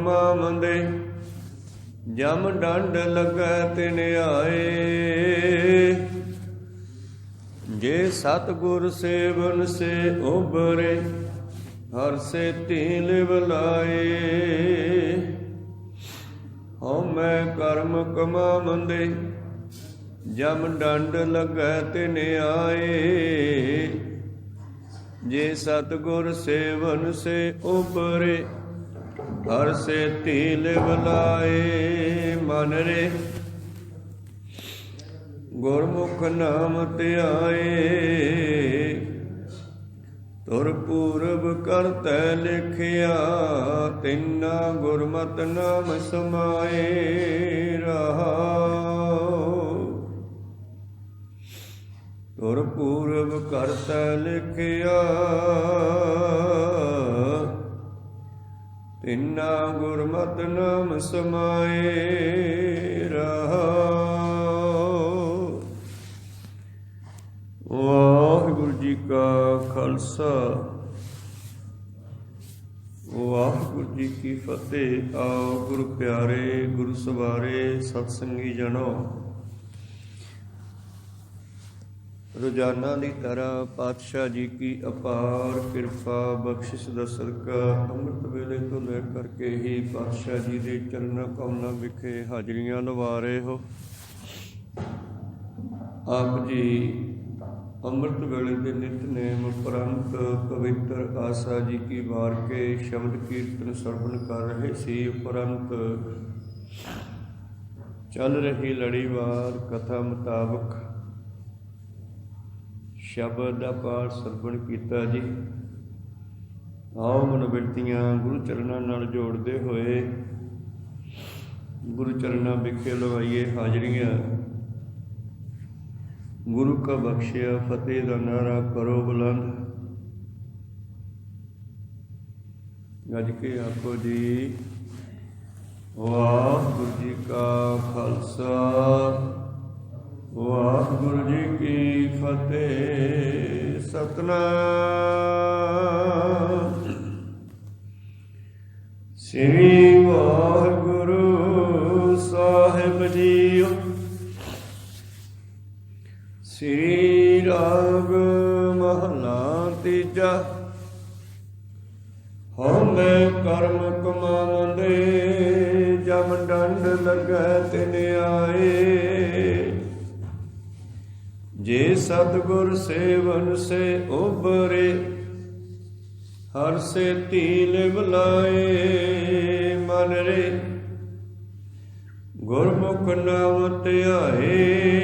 ਕਮਾਵੰਦੇ। ਜਮ ਡੰਡ ਲੱਗੈ ਤਿਨ ਆਏ। ਜੇ ਸਤਿਗੁਰ ਸੇਵਨ ਸੇ ਉਬਰੇ। ਹਰ ਸੇ ਲਿਵ ਲਾਏ। ਹਉਮੈ ਕਰਮ ਕਮਾਵੰਦੇ। ਜਮ ਡੰਡ ਲੱਗੈ ਤਿਨ ਆਏ। ਜੇ ਸਤਿਗੁਰ ਸੇਵਨ ਸੇ ਉਬਰੇ। ਹਰ ਸੇ ਲਿਵ ਲਾਏ। ਮਨ ਰੇ ਗੁਰਮੁਖ ਨਾਮ ਧਿਆਏ। ਤੁਰ ਪੂਰਬ ਕਰਤੈ ਲਿਖਿਆ। ਤਿੰਨਾ ਗੁਰਮਤਿ ਨਾਮ ਸਮਾਏ। ਰਹਾਉ ਤੁਰ ਪੂਰਬ ਕਰਤੈ ਲਿਖਿਆ। ਤਿੰਨਾ ਗੁਰਮਤਿ ਨਾਮ ਸਮਾਏ। ਰਹਾਉ। ਵਾਹਿਗੁਰੂ ਜੀ ਕਾ ਖਾਲਸਾ ਵਾਹਿਗੁਰੂ ਜੀ ਕੀ ਫਤਿਹ। ਆਓ ਗੁਰੂ ਪਿਆਰੇ, ਗੁਰੂ ਸਵਾਰੇ, ਸਤਸੰਗੀ ਜਨੋ, ਰੋਜ਼ਾਨਾ ਦੀ ਤਰ੍ਹਾਂ ਪਾਤਸ਼ਾਹ ਜੀ ਕੀ ਅਪਾਰ ਕਿਰਪਾ ਬਖਸ਼ਿਸ਼ ਦਾ ਸਦਕਾ ਅੰਮ੍ਰਿਤ ਵੇਲੇ ਤੋਂ ਲੈ ਕਰਕੇ ਹੀ ਪਾਤਸ਼ਾਹ ਜੀ ਦੇ ਚਰਨਾਂ ਕਮਲਾਂ ਵਿਖੇ ਹਾਜ਼ਰੀਆਂ ਲਵਾ ਰਹੇ ਹੋ। ਆਪ ਜੀ ਅੰਮ੍ਰਿਤ ਵੇਲੇ ਦੇ ਨਿਤਨੇਮ ਉਪਰੰਤ ਪਵਿੱਤਰ ਆਸਾ ਜੀ ਕੀ ਵਾਰ ਕੇ ਸ਼ਬਦ ਕੀਰਤਨ ਸਰਵਣ ਕਰ ਰਹੇ ਸੀ। ਉਪਰੰਤ ਚੱਲ ਰਹੀ ਲੜੀਵਾਰ ਕਥਾ ਮੁਤਾਬਕ ਸ਼ਬਦ ਦਾ ਪਾਠ ਸਰਵਣ ਕੀਤਾ ਜੀ। ਆਓ ਮਨੋਬਿਰਤੀਆਂ ਗੁਰੂ ਚਰਨਾਂ ਨਾਲ ਜੋੜਦੇ ਹੋਏ ਗੁਰੂ ਚਰਨਾਂ ਵਿਖੇ ਲਵਾਈਏ ਹਾਜ਼ਰੀਆਂ। ਗੁਰੂ ਕਾ ਬਖਸ਼ਿਆ ਫਤਿਹ ਦਾ ਨਾਰਾ ਕਰੋ ਬੁਲੰਦ। ਗੱਜ ਕੇ ਆਖੋ ਜੀ ਵਾਹਿਗੁਰੂ ਜੀ ਕਾ ਖਾਲਸਾ ਵਾਹਿਗੁਰੂ ਜੀ ਕੀ ਫਤਿਹ। ਸਤਿਨਾਮ ਸ੍ਰੀ ਵਾਹਿਗੁਰੂ ਸਾਹਿਬ ਜੀਓ। ਸ੍ਰੀ ਰਾਗ ਮਹਲਾ ਤੀਜਾ। ਹਉਮੈ ਕਰਮ ਕਮਾਵੰਦੇ। ਜਮ ਡੰਡ ਲੱਗੈ ਤਿਨ ਆਏ। ਜੇ ਸਤਿਗੁਰ ਸੇਵਨ ਸੇ ਉਬਰੇ। ਹਰ ਸੇ ਲਿਵ ਲਾਏ। ਮਨ ਰੇ ਗੁਰਮੁਖ ਨਾਮ ਧਿਆਏ।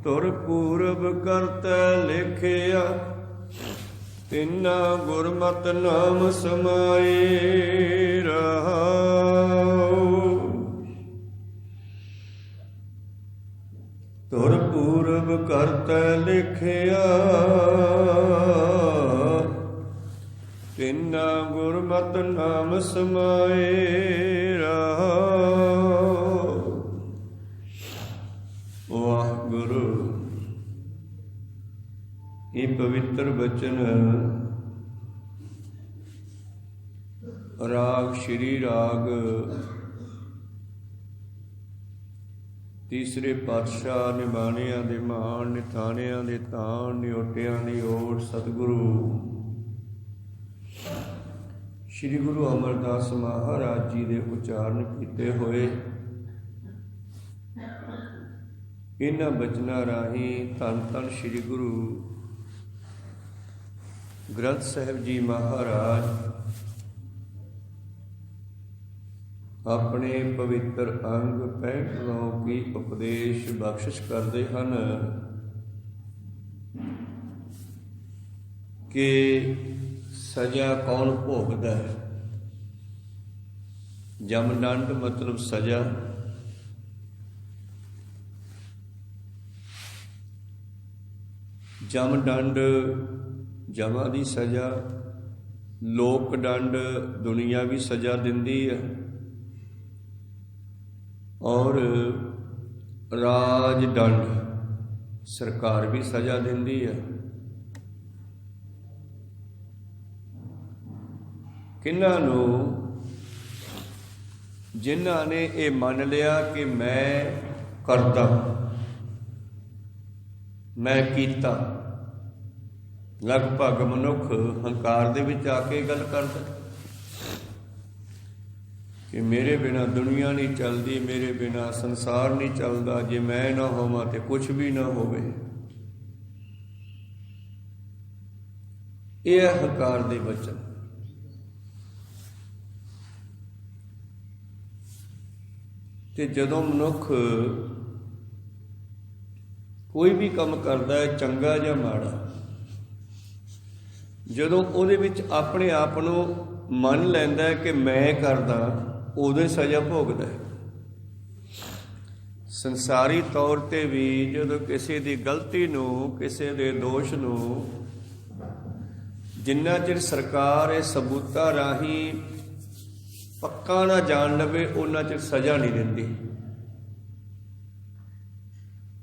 ਤੁਰ ਪੂਰਬ ਕਰਤੈ ਲਿਖਿਆ। ਤਿੰਨਾ ਗੁਰਮਤਿ ਨਾਮ ਸਮਾਏ। ਰਹਾਉ ਤੁਰ ਪੂਰਬ ਕਰਤੈ ਲਿਖਿਆ। ਤਿੰਨਾ ਗੁਰਮਤਿ ਨਾਮ ਸਮਾਏ। ਰਹਾਉ। ਵਾਹਿਗੁਰੂ ਇਹ ਪਵਿੱਤਰ ਬਚਨ ਰਾਗ ਸ਼੍ਰੀ ਰਾਗ ਤੀਸਰੇ ਪਾਤਸ਼ਾਹ ਨਿਬਾਣਿਆਂ ਦੇ ਮਾਣ, ਨਿਥਾਣਿਆਂ ਦੇ ਤਾਣ, ਨਿਓਟਿਆਂ ਦੀ ਓਟ ਸਤਿਗੁਰੂ ਸ਼੍ਰੀ ਗੁਰੂ ਅਮਰਦਾਸ ਮਹਾਰਾਜ ਜੀ ਦੇ ਉਚਾਰਨ ਕੀਤੇ ਹੋਏ ਇਹਨਾਂ ਬਚਨਾਂ ਰਾਹੀਂ ਧੰਨ ਧੰਨ ਸ਼੍ਰੀ ਗੁਰੂ ਗ੍ਰੰਥ ਸਾਹਿਬ ਜੀ ਮਹਾਰਾਜ ਆਪਣੇ ਪਵਿੱਤਰ ਅੰਗ 65 ਕੀ ਉਪਦੇਸ਼ ਬਖਸ਼ਿਸ਼ ਕਰਦੇ ਹਨ ਕਿ ਸਜ਼ਾ ਕੌਣ ਭੋਗਦਾ ਹੈ। ਜਮਦੰਡ ਮਤਲਬ ਸਜ਼ਾ। ਜਮਦੰਡ ਜਮਾਂ ਦੀ ਸਜ਼ਾ, ਲੋਕ ਦੰਡ ਦੁਨੀਆਵੀ ਸਜ਼ਾ ਦਿੰਦੀ ਹੈ ਔਰ ਰਾਜ ਦੰਡ ਸਰਕਾਰ ਵੀ ਸਜ਼ਾ ਦਿੰਦੀ ਹੈ। ਕਿਹਨਾਂ ਨੂੰ? ਜਿਨ੍ਹਾਂ ਨੇ ਇਹ ਮੰਨ ਲਿਆ ਕਿ ਮੈਂ ਕਰਦਾ, ਮੈਂ ਕੀਤਾ। ਲਗਭਗ ਮਨੁੱਖ ਹੰਕਾਰ ਦੇ ਵਿੱਚ ਆ ਕੇ ਗੱਲ ਕਰਦਾ ਕਿ ਮੇਰੇ ਬਿਨਾਂ ਦੁਨੀਆ ਨਹੀਂ ਚੱਲਦੀ, ਮੇਰੇ ਬਿਨਾਂ ਸੰਸਾਰ ਨਹੀਂ ਚੱਲਦਾ, ਜੇ ਮੈਂ ਨਾ ਹੋਵਾਂ ਤੇ ਕੁਛ ਵੀ ਨਾ ਹੋਵੇ। ਇਹ ਹੈ ਹੰਕਾਰ ਦੇ ਵਚਨ। ਤੇ ਜਦੋਂ ਮਨੁੱਖ ਕੋਈ ਵੀ ਕੰਮ ਕਰਦਾ ਹੈ, ਚੰਗਾ ਜਾਂ ਮਾੜਾ, ਜਦੋਂ ਉਹਦੇ ਵਿੱਚ ਆਪਣੇ ਆਪ ਨੂੰ ਮੰਨ ਲੈਂਦਾ ਹੈ ਕਿ ਮੈਂ ਕਰਦਾ, ਉਦੋਂ ਸਜ਼ਾ ਭੋਗਦਾ ਹੈ। ਸੰਸਾਰੀ ਤੌਰ ਤੇ ਵੀ ਜਦੋਂ ਕਿਸੇ ਦੀ ਗਲਤੀ ਨੂੰ, ਕਿਸੇ ਦੇ ਦੋਸ਼ ਨੂੰ ਜਿੰਨਾ ਚਿਰ ਸਰਕਾਰ ਇਹ ਸਬੂਤਾਂ ਰਾਹੀਂ ਪੱਕਾ ਨਾ ਜਾਣ ਲਵੇ, ਉਹਨਾਂ ਚਿਰ ਸਜ਼ਾ ਨਹੀਂ ਦਿੰਦੀ।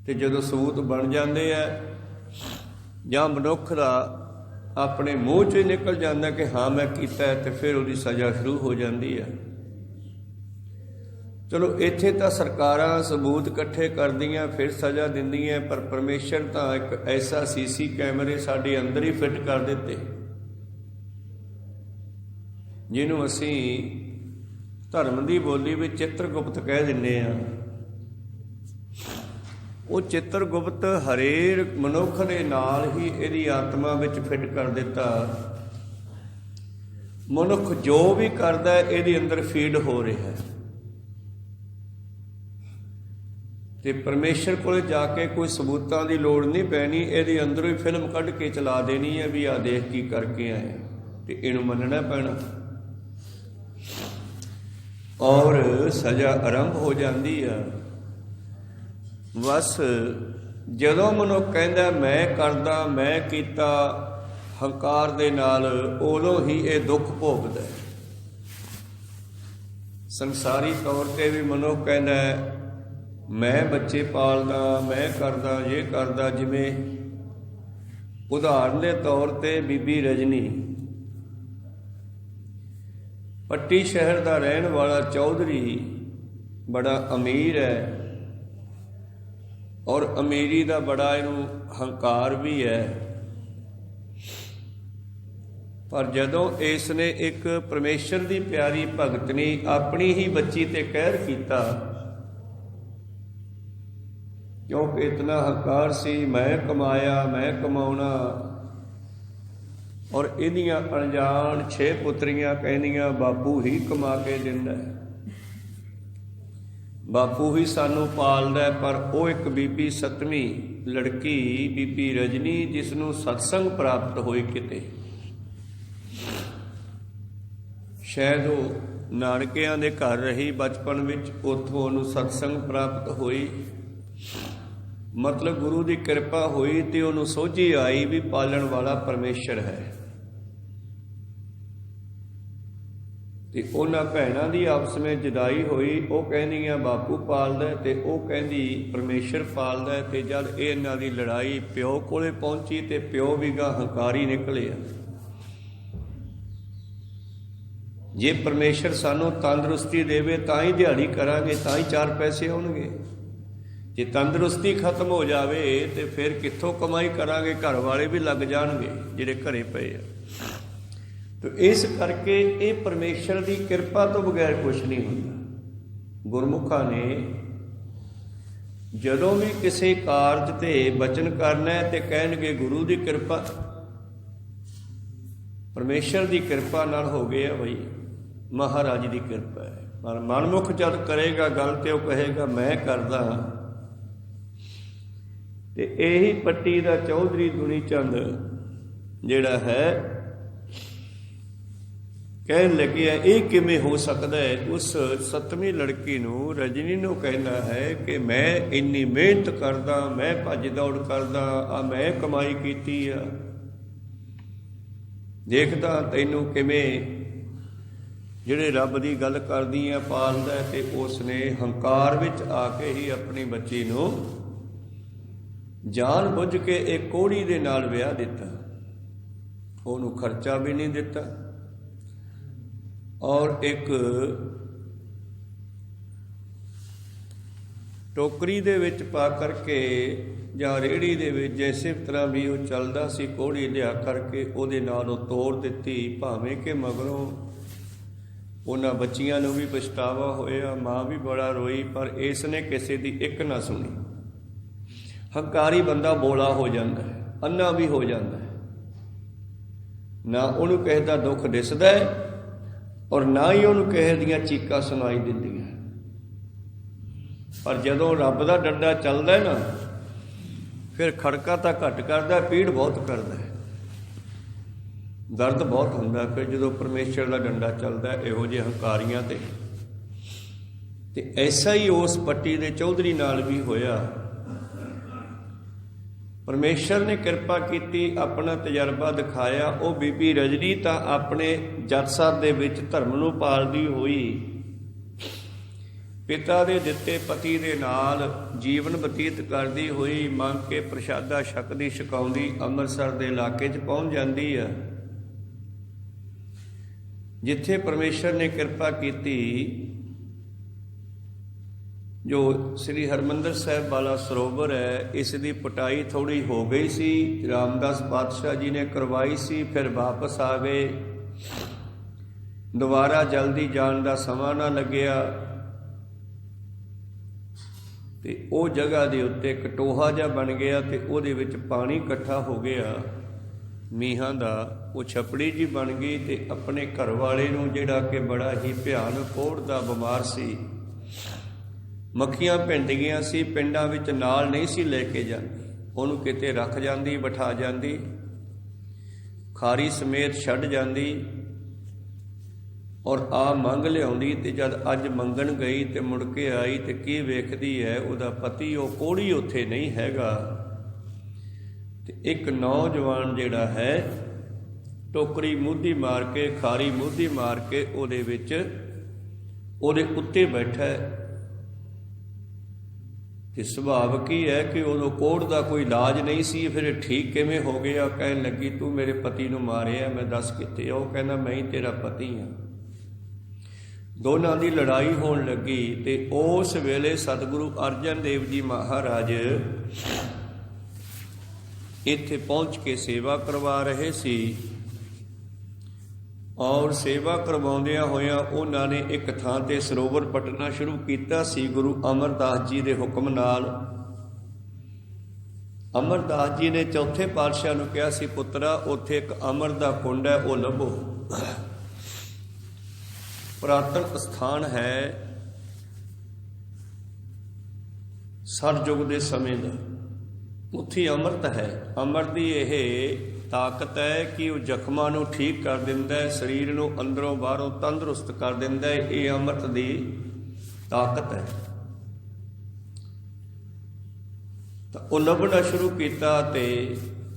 ਤੇ ਜਦੋਂ ਸਬੂਤ ਬਣ ਜਾਂਦੇ ਆ ਜਾਂ ਮਨੁੱਖ ਦਾ ਆਪਣੇ ਮੂੰਹ 'ਚੋਂ ਹੀ ਨਿਕਲ ਜਾਂਦਾ ਕਿ ਹਾਂ ਮੈਂ ਕੀਤਾ ਹੈ, ਤੇ ਫਿਰ ਉਹਦੀ ਸਜ਼ਾ ਸ਼ੁਰੂ ਹੋ ਜਾਂਦੀ ਹੈ। ਚਲੋ ਇੱਥੇ ਤਾਂ ਸਰਕਾਰਾਂ ਸਬੂਤ ਇਕੱਠੇ ਕਰਦੀਆਂ ਫਿਰ ਸਜ਼ਾ ਦਿੰਦੀਆਂ, ਪਰ ਪਰਮੇਸ਼ਰ ਤਾਂ ਇੱਕ ਐਸਾ ਸੀਸੀ ਕੈਮਰੇ ਸਾਡੇ ਅੰਦਰ ਹੀ ਫਿੱਟ ਕਰ ਦਿੱਤੇ, ਜਿਹਨੂੰ ਅਸੀਂ ਧਰਮ ਦੀ ਬੋਲੀ ਵਿੱਚ ਚਿੱਤਰਗੁਪਤ ਕਹਿ ਦਿੰਦੇ ਹਾਂ। ਉਹ ਚਿੱਤਰਗੁਪਤ ਹਰੇਕ ਮਨੁੱਖ ਦੇ ਨਾਲ ਹੀ ਇਹਦੀ ਆਤਮਾ ਵਿੱਚ ਫਿੱਟ ਕਰ ਦਿੱਤਾ। ਮਨੁੱਖ ਜੋ ਵੀ ਕਰਦਾ ਇਹਦੇ ਅੰਦਰ ਫੀਡ ਹੋ ਰਿਹਾ ਹੈ। ਤੇ ਪਰਮੇਸ਼ਰ ਕੋਲ ਜਾ ਕੇ ਕੋਈ ਸਬੂਤਾਂ ਦੀ ਲੋੜ ਨਹੀਂ ਪੈਣੀ, ਇਹਦੇ ਅੰਦਰੋਂ ਹੀ ਫਿਲਮ ਕੱਢ ਕੇ ਚਲਾ ਦੇਣੀ ਹੈ ਵੀ ਆਹ ਦੇਖ ਕੀ ਕਰਕੇ ਆਏ, ਤੇ ਇਹਨੂੰ ਮੰਨਣਾ ਪੈਣਾ। ਔਰ ਸਜ਼ਾ ਆਰੰਭ ਹੋ ਜਾਂਦੀ ਆ। ਬਸ ਜਦੋਂ ਮਨੁੱਖ ਕਹਿੰਦਾ ਮੈਂ ਕਰਦਾ, ਮੈਂ ਕੀਤਾ ਹੰਕਾਰ ਦੇ ਨਾਲ, ਉਦੋਂ ਹੀ ਇਹ ਦੁੱਖ ਭੋਗਦਾ। ਸੰਸਾਰੀ ਤੌਰ ਤੇ ਵੀ ਮਨੁੱਖ ਕਹਿੰਦਾ ਮੈਂ ਬੱਚੇ ਪਾਲਦਾ, ਮੈਂ ਕਰਦਾ, ਇਹ ਕਰਦਾ। ਜਿਵੇਂ ਉਦਾਹਰਨ ਦੇ ਤੌਰ ਤੇ ਬੀਬੀ ਰਜਨੀ ਪੱਟੀ ਸ਼ਹਿਰ ਦਾ ਰਹਿਣ ਵਾਲਾ ਚੌਧਰੀ ਬੜਾ ਅਮੀਰ ਹੈ, ਔਰ ਅਮੀਰੀ ਦਾ ਬੜਾ ਇਹਨੂੰ ਹੰਕਾਰ ਵੀ ਹੈ। ਪਰ ਜਦੋਂ ਇਸ ਨੇ ਇੱਕ ਪਰਮੇਸ਼ਰ ਦੀ ਪਿਆਰੀ ਭਗਤਣੀ ਆਪਣੀ ਹੀ ਬੱਚੀ ਤੇ ਕਹਿਰ ਕੀਤਾ, ਕਿਉਂਕਿ ਇਤਨਾ ਹੰਕਾਰ ਸੀ, ਮੈਂ ਕਮਾਇਆ, ਮੈਂ ਕਮਾਉਣਾ। ਔਰ ਇਹਦੀਆਂ ਅਣਜਾਣ 6 ਪੁੱਤਰੀਆਂ ਕਹਿੰਦੀਆਂ ਬਾਪੂ ਹੀ ਕਮਾ ਕੇ ਦਿੰਦਾ, ਬਾਪੂ ਹੀ ਸਾਨੂੰ ਪਾਲਦਾ। ਪਰ ਉਹ ਇੱਕ ਬੀਬੀ 7ਵੀਂ ਲੜਕੀ ਬੀਬੀ ਰਜਨੀ, ਜਿਸ ਨੂੰ ਸਤਸੰਗ ਪ੍ਰਾਪਤ ਹੋਈ ਕਿਤੇ, ਸ਼ਾਇਦ ਉਹ ਨਾਨਕਿਆਂ ਦੇ ਘਰ ਰਹੀ ਬਚਪਨ ਵਿੱਚ, ਉੱਥੋਂ ਉਹਨੂੰ ਸਤਸੰਗ ਪ੍ਰਾਪਤ ਹੋਈ। ਮਤਲਬ ਗੁਰੂ ਦੀ ਕਿਰਪਾ ਹੋਈ ਤੇ ਉਹਨੂੰ ਸੋਝੀ ਆਈ ਵੀ ਪਾਲਣ ਵਾਲਾ ਪਰਮੇਸ਼ਰ ਹੈ। ਤੇ ਉਹਨਾਂ ਭੈਣਾਂ ਦੀ ਆਪਸ ਵਿੱਚ ਜਦਾਈ ਹੋਈ। ਉਹ ਕਹਿੰਦੀਆਂ ਬਾਪੂ ਪਾਲਦਾ ਤੇ ਉਹ ਕਹਿੰਦੀ ਪਰਮੇਸ਼ਰ ਪਾਲਦਾ। ਤੇ ਜਦ ਇਹ ਇਹਨਾਂ ਦੀ ਲੜਾਈ ਪਿਓ ਕੋਲੇ ਪਹੁੰਚੀ ਤੇ ਪਿਓ ਵੀ ਗਾ ਹੰਕਾਰੀ ਨਿਕਲਿਆ। ਜੇ ਪਰਮੇਸ਼ਰ ਸਾਨੂੰ ਤੰਦਰੁਸਤੀ ਦੇਵੇ ਤਾਂ ਹੀ ਦਿਹਾੜੀ ਕਰਾਂਗੇ, ਤਾਂ ਹੀ 4 ਪੈਸੇ ਆਉਣਗੇ। ਜੇ ਤੰਦਰੁਸਤੀ ਖਤਮ ਹੋ ਜਾਵੇ ਤੇ ਫਿਰ ਕਿੱਥੋਂ ਕਮਾਈ ਕਰਾਂਗੇ? ਘਰ ਵਾਲੇ ਵੀ ਲੱਗ ਜਾਣਗੇ ਜਿਹੜੇ ਘਰੇ ਪਏ ਆ। ਤੇ ਇਸ ਕਰਕੇ ਇਹ ਪਰਮੇਸ਼ਰ ਦੀ ਕਿਰਪਾ ਤੋਂ ਬਗੈਰ ਕੁਛ ਨਹੀਂ ਹੁੰਦਾ। ਗੁਰਮੁਖਾਂ ਨੇ ਜਦੋਂ ਵੀ ਕਿਸੇ ਕਾਰਜ ਤੇ ਬਚਨ ਕਰਨਾ ਹੈ ਤੇ ਕਹਿਣਗੇ ਗੁਰੂ ਦੀ ਕਿਰਪਾ, ਪਰਮੇਸ਼ਰ ਦੀ ਕਿਰਪਾ ਨਾਲ ਹੋ ਗਿਆ ਬਈ, ਮਹਾਰਾਜ ਦੀ ਕਿਰਪਾ ਹੈ। ਪਰ ਮਨਮੁਖ ਜਦ ਕਰੇਗਾ ਗੱਲ ਤੇ ਉਹ ਕਹੇਗਾ ਮੈਂ ਕਰਦਾ। ਤੇ ਇਹੀ ਪੱਟੀ ਦਾ ਚੌਧਰੀ ਦੁਨੀ ਚੰਦ ਜਿਹੜਾ ਹੈ ਕਹਿਣ ਲੱਗਿਆ ਇਹ ਕਿਵੇਂ ਹੋ ਸਕਦਾ ਹੈ? ਉਸ 7ਵੀਂ ਲੜਕੀ ਨੂੰ, ਰਜਨੀ ਨੂੰ ਕਹਿੰਦਾ ਹੈ ਕਿ ਮੈਂ ਇੰਨੀ ਮਿਹਨਤ ਕਰਦਾ, ਮੈਂ ਭੱਜ ਦੌੜ ਕਰਦਾ, ਆ ਮੈਂ ਕਮਾਈ ਕੀਤੀ ਆ, ਦੇਖਦਾ ਤੈਨੂੰ ਕਿਵੇਂ ਜਿਹੜੇ ਰੱਬ ਦੀ ਗੱਲ ਕਰਦੀ ਆ ਪਾਲਦਾ। ਤੇ ਉਸ ਨੇ ਹੰਕਾਰ ਵਿੱਚ ਆ ਕੇ ਹੀ ਆਪਣੀ ਬੱਚੀ ਨੂੰ ਜਾਣ ਬੁੱਝ ਕੇ ਇੱਕ ਕੋਹੜੀ ਦੇ ਨਾਲ ਵਿਆਹ ਦਿੱਤਾ। ਉਹਨੂੰ ਖਰਚਾ ਵੀ ਨਹੀਂ ਦਿੱਤਾ, ਔਰ ਇੱਕ ਟੋਕਰੀ ਦੇ ਵਿੱਚ ਪਾ ਕਰਕੇ ਜਾਂ ਰੇਹੜੀ ਦੇ ਵਿੱਚ ਜਿਸੇ ਤਰ੍ਹਾਂ ਵੀ ਉਹ ਚੱਲਦਾ ਸੀ, ਕੋਹੜੀ ਲਿਆ ਕਰਕੇ ਉਹਦੇ ਨਾਲ ਉਹ ਤੋੜ ਦਿੱਤੀ। ਭਾਵੇਂ ਕਿ ਮਗਰੋਂ ਉਹਨਾਂ ਬੱਚੀਆਂ ਨੂੰ ਵੀ ਪਛਤਾਵਾ ਹੋਇਆ, ਮਾਂ ਵੀ ਬੜਾ ਰੋਈ, ਪਰ ਇਸ ਨੇ ਕਿਸੇ ਦੀ ਇੱਕ ਨਾ ਸੁਣੀ। ਹੰਕਾਰੀ ਬੰਦਾ ਬੋਲਾ ਹੋ ਜਾਂਦਾ ਹੈ, ਅੰਨਾ ਵੀ ਹੋ ਜਾਂਦਾ ਹੈ, ਨਾ ਉਹਨੂੰ ਕਿਸੇ ਦਾ ਦੁੱਖ ਦਿਸਦਾ ਹੈ ਔਰ ਨਾ ਹੀ ਉਹਨੂੰ ਕਿਸੇ ਦੀਆਂ ਚੀਕਾਂ ਸੁਣਾਈ ਦਿੰਦੀਆਂ। ਪਰ ਜਦੋਂ ਰੱਬ ਦਾ ਡੰਡਾ ਚੱਲਦਾ ਨਾ, ਫਿਰ ਖੜਕਾ ਤਾਂ ਘੱਟ ਕਰਦਾ, ਪੀੜ ਬਹੁਤ ਕਰਦਾ ਹੈ, ਦਰਦ ਬਹੁਤ ਹੁੰਦਾ। ਫਿਰ ਜਦੋਂ ਪਰਮੇਸ਼ਰ ਦਾ ਡੰਡਾ ਚੱਲਦਾ ਇਹੋ ਜਿਹੇ ਹੰਕਾਰੀਆਂ ਤੇ ਐਸਾ ਹੀ ਉਸ ਪੱਟੀ ਦੇ ਚੌਧਰੀ ਨਾਲ ਵੀ ਹੋਇਆ। ਪਰਮੇਸ਼ਰ ਨੇ ਕਿਰਪਾ ਕੀਤੀ, ਆਪਣਾ ਤਜਰਬਾ ਦਿਖਾਇਆ। ਉਹ ਬੀਬੀ ਰਜਨੀ ਤਾਂ ਆਪਣੇ ਜੱਟ ਦੇ ਵਿੱਚ ਧਰਮ ਨੂੰ ਪਾਲਦੀ ਹੋਈ, ਪਿਤਾ ਦੇ ਦਿੱਤੇ ਪਤੀ ਦੇ ਨਾਲ ਜੀਵਨ ਬਤੀਤ ਕਰਦੀ ਹੋਈ, ਮੰਗ ਕੇ ਪ੍ਰਸ਼ਾਦਾ ਛਕਦੀ ਛਕਾਉਂਦੀ ਅੰਮ੍ਰਿਤਸਰ ਦੇ ਇਲਾਕੇ 'ਚ ਪਹੁੰਚ ਜਾਂਦੀ ਆ, ਜਿੱਥੇ ਪਰਮੇਸ਼ਰ ਨੇ ਕਿਰਪਾ ਕੀਤੀ। ਜੋ ਸ੍ਰੀ ਹਰਿਮੰਦਰ ਸਾਹਿਬ ਵਾਲਾ ਸਰੋਵਰ ਹੈ, ਇਸ ਦੀ ਪਟਾਈ ਥੋੜ੍ਹੀ ਹੋ ਗਈ ਸੀ, ਰਾਮਦਾਸ ਪਾਤਸ਼ਾਹ ਜੀ ਨੇ ਕਰਵਾਈ ਸੀ। ਫਿਰ ਵਾਪਸ ਆ ਗਏ, ਦੁਬਾਰਾ ਜਲਦੀ ਜਾਣ ਦਾ ਸਮਾਂ ਨਾ ਲੱਗਿਆ ਤੇ ਉਹ ਜਗ੍ਹਾ ਦੇ ਉੱਤੇ ਇੱਕ ਟੋਹਾ ਜਿਹਾ ਬਣ ਗਿਆ ਤੇ ਉਹਦੇ ਵਿੱਚ ਪਾਣੀ ਇਕੱਠਾ ਹੋ ਗਿਆ ਮੀਂਹਾਂ ਦਾ। ਉਹ ਛਪੜੀ ਜੀ ਬਣ ਗਈ ਤੇ ਆਪਣੇ ਘਰ ਵਾਲੇ ਨੂੰ, ਜਿਹੜਾ ਕਿ ਬੜਾ ਹੀ ਭਿਆਨਕ ਕੋਹੜ ਦਾ ਬਿਮਾਰ ਸੀ, ਮੱਖੀਆਂ ਭਿੰਡ ਗਈਆਂ ਸੀ, ਪਿੰਡਾਂ ਵਿੱਚ ਨਾਲ ਨਹੀਂ ਸੀ ਲੈ ਕੇ ਜਾਂਦੀ, ਉਹਨੂੰ ਕਿਤੇ ਰੱਖ ਜਾਂਦੀ, ਬਿਠਾ ਜਾਂਦੀ, ਖਾਰੀ ਸਮੇਤ ਛੱਡ ਜਾਂਦੀ ਔਰ ਆ ਮੰਗ ਲਿਆਉਂਦੀ। ਤੇ ਜਦ ਅੱਜ ਮੰਗਣ ਗਈ ਤੇ ਮੁੜ ਕੇ ਆਈ ਤੇ ਕੀ ਵੇਖਦੀ ਹੈ, ਉਹਦਾ ਪਤੀ ਉਹ ਕੋਹੜੀ ਉੱਥੇ ਨਹੀਂ ਹੈਗਾ ਤੇ ਇੱਕ ਨੌਜਵਾਨ ਜਿਹੜਾ ਹੈ ਟੋਕਰੀ ਮੂਧੀ ਮਾਰ ਕੇ, ਖਾਰੀ ਮੂਧੀ ਮਾਰ ਕੇ ਉਹਦੇ ਵਿੱਚ ਉਹਦੇ ਉੱਤੇ ਬੈਠਾ ਹੈ। ਤੇ ਸੁਭਾਵ ਕੀ ਹੈ ਕਿ ਉਦੋਂ ਕੋਹੜ ਦਾ ਕੋਈ ਇਲਾਜ ਨਹੀਂ ਸੀ, ਫਿਰ ਠੀਕ ਕਿਵੇਂ ਹੋ ਗਿਆ? ਕਹਿਣ ਲੱਗੀ, ਤੂੰ ਮੇਰੇ ਪਤੀ ਨੂੰ ਮਾਰਿਆ, ਮੈਂ ਦੱਸ ਕਿੱਥੇ? ਉਹ ਕਹਿੰਦਾ, ਮੈਂ ਹੀ ਤੇਰਾ ਪਤੀ ਹਾਂ। ਦੋਨਾਂ ਦੀ ਲੜਾਈ ਹੋਣ ਲੱਗੀ ਤੇ ਉਸ ਵੇਲੇ ਸਤਿਗੁਰੂ ਅਰਜਨ ਦੇਵ ਜੀ ਮਹਾਰਾਜ ਇੱਥੇ ਪਹੁੰਚ ਕੇ ਸੇਵਾ ਕਰਵਾ ਰਹੇ ਸੀ ਔਰ ਸੇਵਾ ਕਰਵਾਉਂਦਿਆਂ ਹੋਇਆਂ ਉਹਨਾਂ ਨੇ ਇੱਕ ਥਾਂ ਤੇ ਸਰੋਵਰ ਪੱਟਣਾ ਸ਼ੁਰੂ ਕੀਤਾ ਸੀ ਗੁਰੂ ਅਮਰਦਾਸ ਜੀ ਦੇ ਹੁਕਮ ਨਾਲ। ਅਮਰਦਾਸ ਜੀ ਨੇ ਚੌਥੇ ਪਾਤਸ਼ਾਹ ਨੂੰ ਕਿਹਾ ਸੀ, ਪੁੱਤਰਾ ਉੱਥੇ ਇੱਕ ਅਮਰ ਦਾ ਕੁੰਡ ਹੈ, ਉਹ ਲੱਭੋ। ਪੁਰਾਤਨ ਸਥਾਨ ਹੈ ਸਰਯੁਗ ਦੇ ਸਮੇਂ ਦਾ, ਉੱਥੇ ਅੰਮ੍ਰਿਤ ਹੈ। ਅੰਮ੍ਰਿਤ ਦੀ ਇਹ ਤਾਕਤ ਹੈ ਕਿ ਉਹ ਜ਼ਖਮਾਂ ਨੂੰ ਠੀਕ ਕਰ ਦਿੰਦਾ ਹੈ, ਸਰੀਰ ਨੂੰ ਅੰਦਰੋਂ ਬਾਹਰੋਂ ਤੰਦਰੁਸਤ ਕਰ ਦਿੰਦਾ ਹੈ। ਇਹ ਅੰਮ੍ਰਿਤ ਦੀ ਤਾਕਤ ਹੈ। ਤਾਂ ਉਹ ਲੱਭਣਾ ਸ਼ੁਰੂ ਕੀਤਾ ਤੇ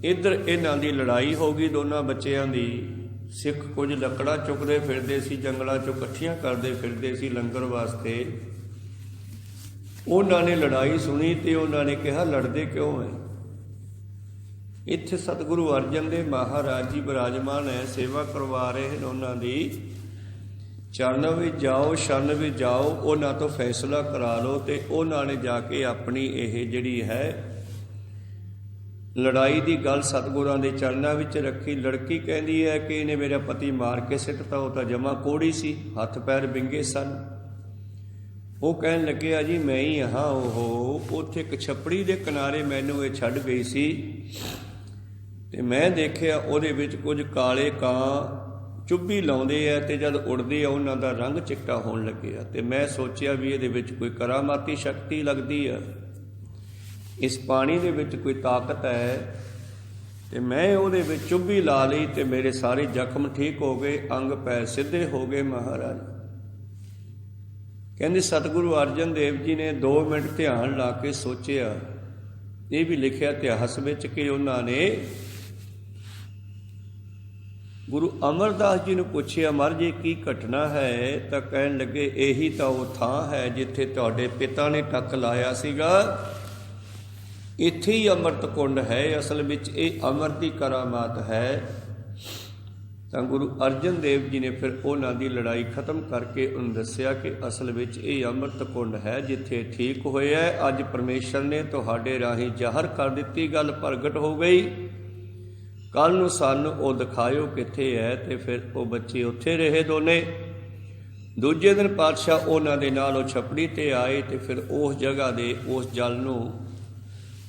ਇੱਧਰ ਇਹਨਾਂ ਦੀ ਲੜਾਈ ਹੋ ਗਈ ਦੋਨਾਂ ਬੱਚਿਆਂ ਦੀ। ਸਿੱਖ ਕੁਝ ਲੱਕੜਾਂ ਚੁੱਕਦੇ ਫਿਰਦੇ ਸੀ, ਜੰਗਲਾਂ 'ਚੋਂ ਇਕੱਠੀਆਂ ਕਰਦੇ ਫਿਰਦੇ ਸੀ ਲੰਗਰ ਵਾਸਤੇ। ਉਹਨਾਂ ਨੇ ਲੜਾਈ ਸੁਣੀ ਤੇ ਉਹਨਾਂ ਨੇ ਕਿਹਾ, ਲੜਦੇ ਕਿਉਂ ਹੈ? ਇੱਥੇ ਸਤਿਗੁਰੂ ਅਰਜਨ ਦੇਵ ਮਹਾਰਾਜ ਜੀ ਬਿਰਾਜਮਾਨ ਹੈ, ਸੇਵਾ ਕਰਵਾ ਰਹੇ ਹਨ ਉਹਨਾਂ ਦੀ। ਚਰਨ ਵਿੱਚ ਜਾਓ, ਸ਼ਨ ਵਿੱਚ ਜਾਓ, ਉਹਨਾਂ ਤੋਂ ਫੈਸਲਾ ਕਰਾ ਲਓ। ਤੇ ਉਹਨਾਂ ਨੇ ਜਾ ਕੇ ਆਪਣੀ ਇਹ ਜਿਹੜੀ ਹੈ ਲੜਾਈ ਦੀ ਗੱਲ ਸਤਿਗੁਰਾਂ ਦੇ ਚਰਨਾਂ ਵਿੱਚ ਰੱਖੀ। ਲੜਕੀ ਕਹਿੰਦੀ ਹੈ ਕਿ ਇਹਨੇ ਮੇਰਾ ਪਤੀ ਮਾਰ ਕੇ ਸਿੱਟਤਾ, ਉਹ ਤਾਂ ਜਮਾ ਕੋਹੜੀ ਸੀ, ਹੱਥ ਪੈਰ ਵਿੰਗੇ ਸਨ। ਉਹ ਕਹਿਣ ਲੱਗਿਆ, ਜੀ ਮੈਂ ਹੀ ਹਾਂ। ਉਹ ਉੱਥੇ ਇੱਕ ਛੱਪੜੀ ਦੇ ਕਿਨਾਰੇ ਮੈਨੂੰ ਇਹ ਛੱਡ ਗਈ ਸੀ ਤੇ ਮੈਂ ਦੇਖਿਆ ਉਹਦੇ ਵਿੱਚ ਕੁਝ ਕਾਲੇ ਕਾਂ ਚੁੱਭੀ ਲਾਉਂਦੇ ਆ ਤੇ ਜਦ ਉੜਦੇ ਆ ਉਹਨਾਂ ਦਾ ਰੰਗ ਚਿੱਟਾ ਹੋਣ ਲੱਗਿਆ। ਤੇ ਮੈਂ ਸੋਚਿਆ ਵੀ ਇਹਦੇ ਵਿੱਚ ਕੋਈ ਕਰਾਮਾਤੀ ਸ਼ਕਤੀ ਲੱਗਦੀ ਆ, ਇਸ ਪਾਣੀ ਦੇ ਵਿੱਚ ਕੋਈ ਤਾਕਤ ਹੈ। ਤੇ ਮੈਂ ਉਹਦੇ ਵਿੱਚ ਚੁੱਭੀ ਲਾ ਲਈ ਤੇ ਮੇਰੇ ਸਾਰੇ ਜ਼ਖਮ ਠੀਕ ਹੋ ਗਏ, ਅੰਗ ਪੈਰ ਸਿੱਧੇ ਹੋ ਗਏ। ਮਹਾਰਾਜ ਕਹਿੰਦੇ ਸਤਿਗੁਰੂ ਅਰਜਨ ਦੇਵ ਜੀ ਨੇ 2 ਮਿੰਟ ਧਿਆਨ ਲਾ ਕੇ ਸੋਚਿਆ। ਇਹ ਵੀ ਲਿਖਿਆ ਇਤਿਹਾਸ ਵਿੱਚ ਕਿ ਉਹਨਾਂ ਨੇ ਗੁਰੂ ਅਮਰਦਾਸ ਜੀ ਨੂੰ ਪੁੱਛਿਆ, ਮਹਾਰਾਜ ਜੀ ਕੀ ਘਟਨਾ ਹੈ? ਤਾਂ ਕਹਿਣ ਲੱਗੇ, ਇਹੀ ਤਾਂ ਉਹ ਥਾਂ ਹੈ ਜਿੱਥੇ ਤੁਹਾਡੇ ਪਿਤਾ ਨੇ ਟੱਕ ਲਾਇਆ ਸੀਗਾ, ਇੱਥੇ ਹੀ ਅੰਮ੍ਰਿਤ ਕੁੰਡ ਹੈ। ਅਸਲ ਵਿੱਚ ਇਹ ਅੰਮ੍ਰਿਤ ਦੀ ਕਰਾਮਾਤ ਹੈ। ਤਾਂ ਗੁਰੂ ਅਰਜਨ ਦੇਵ ਜੀ ਨੇ ਫਿਰ ਉਹਨਾਂ ਦੀ ਲੜਾਈ ਖਤਮ ਕਰਕੇ ਉਹਨੂੰ ਦੱਸਿਆ ਕਿ ਅਸਲ ਵਿੱਚ ਇਹ ਅੰਮ੍ਰਿਤ ਕੁੰਡ ਹੈ ਜਿੱਥੇ ਠੀਕ ਹੋਇਆ। ਅੱਜ ਪਰਮੇਸ਼ਰ ਨੇ ਤੁਹਾਡੇ ਰਾਹੀਂ ਜ਼ਾਹਰ ਕਰ ਦਿੱਤੀ, ਗੱਲ ਪ੍ਰਗਟ ਹੋ ਗਈ। ਕੱਲ੍ਹ ਨੂੰ ਸਾਨੂੰ ਉਹ ਦਿਖਾਇਓ ਕਿੱਥੇ ਹੈ। ਤੇ ਫਿਰ ਉਹ ਬੱਚੇ ਉੱਥੇ ਰਹੇ ਦੋਨੇ। ਦੂਜੇ ਦਿਨ ਪਾਤਸ਼ਾਹ ਉਹਨਾਂ ਦੇ ਨਾਲ ਉਹ ਛਪੜੀ 'ਤੇ ਆਏ ਤੇ ਫਿਰ ਉਸ ਜਗ੍ਹਾ ਦੇ ਉਸ ਜਲ ਨੂੰ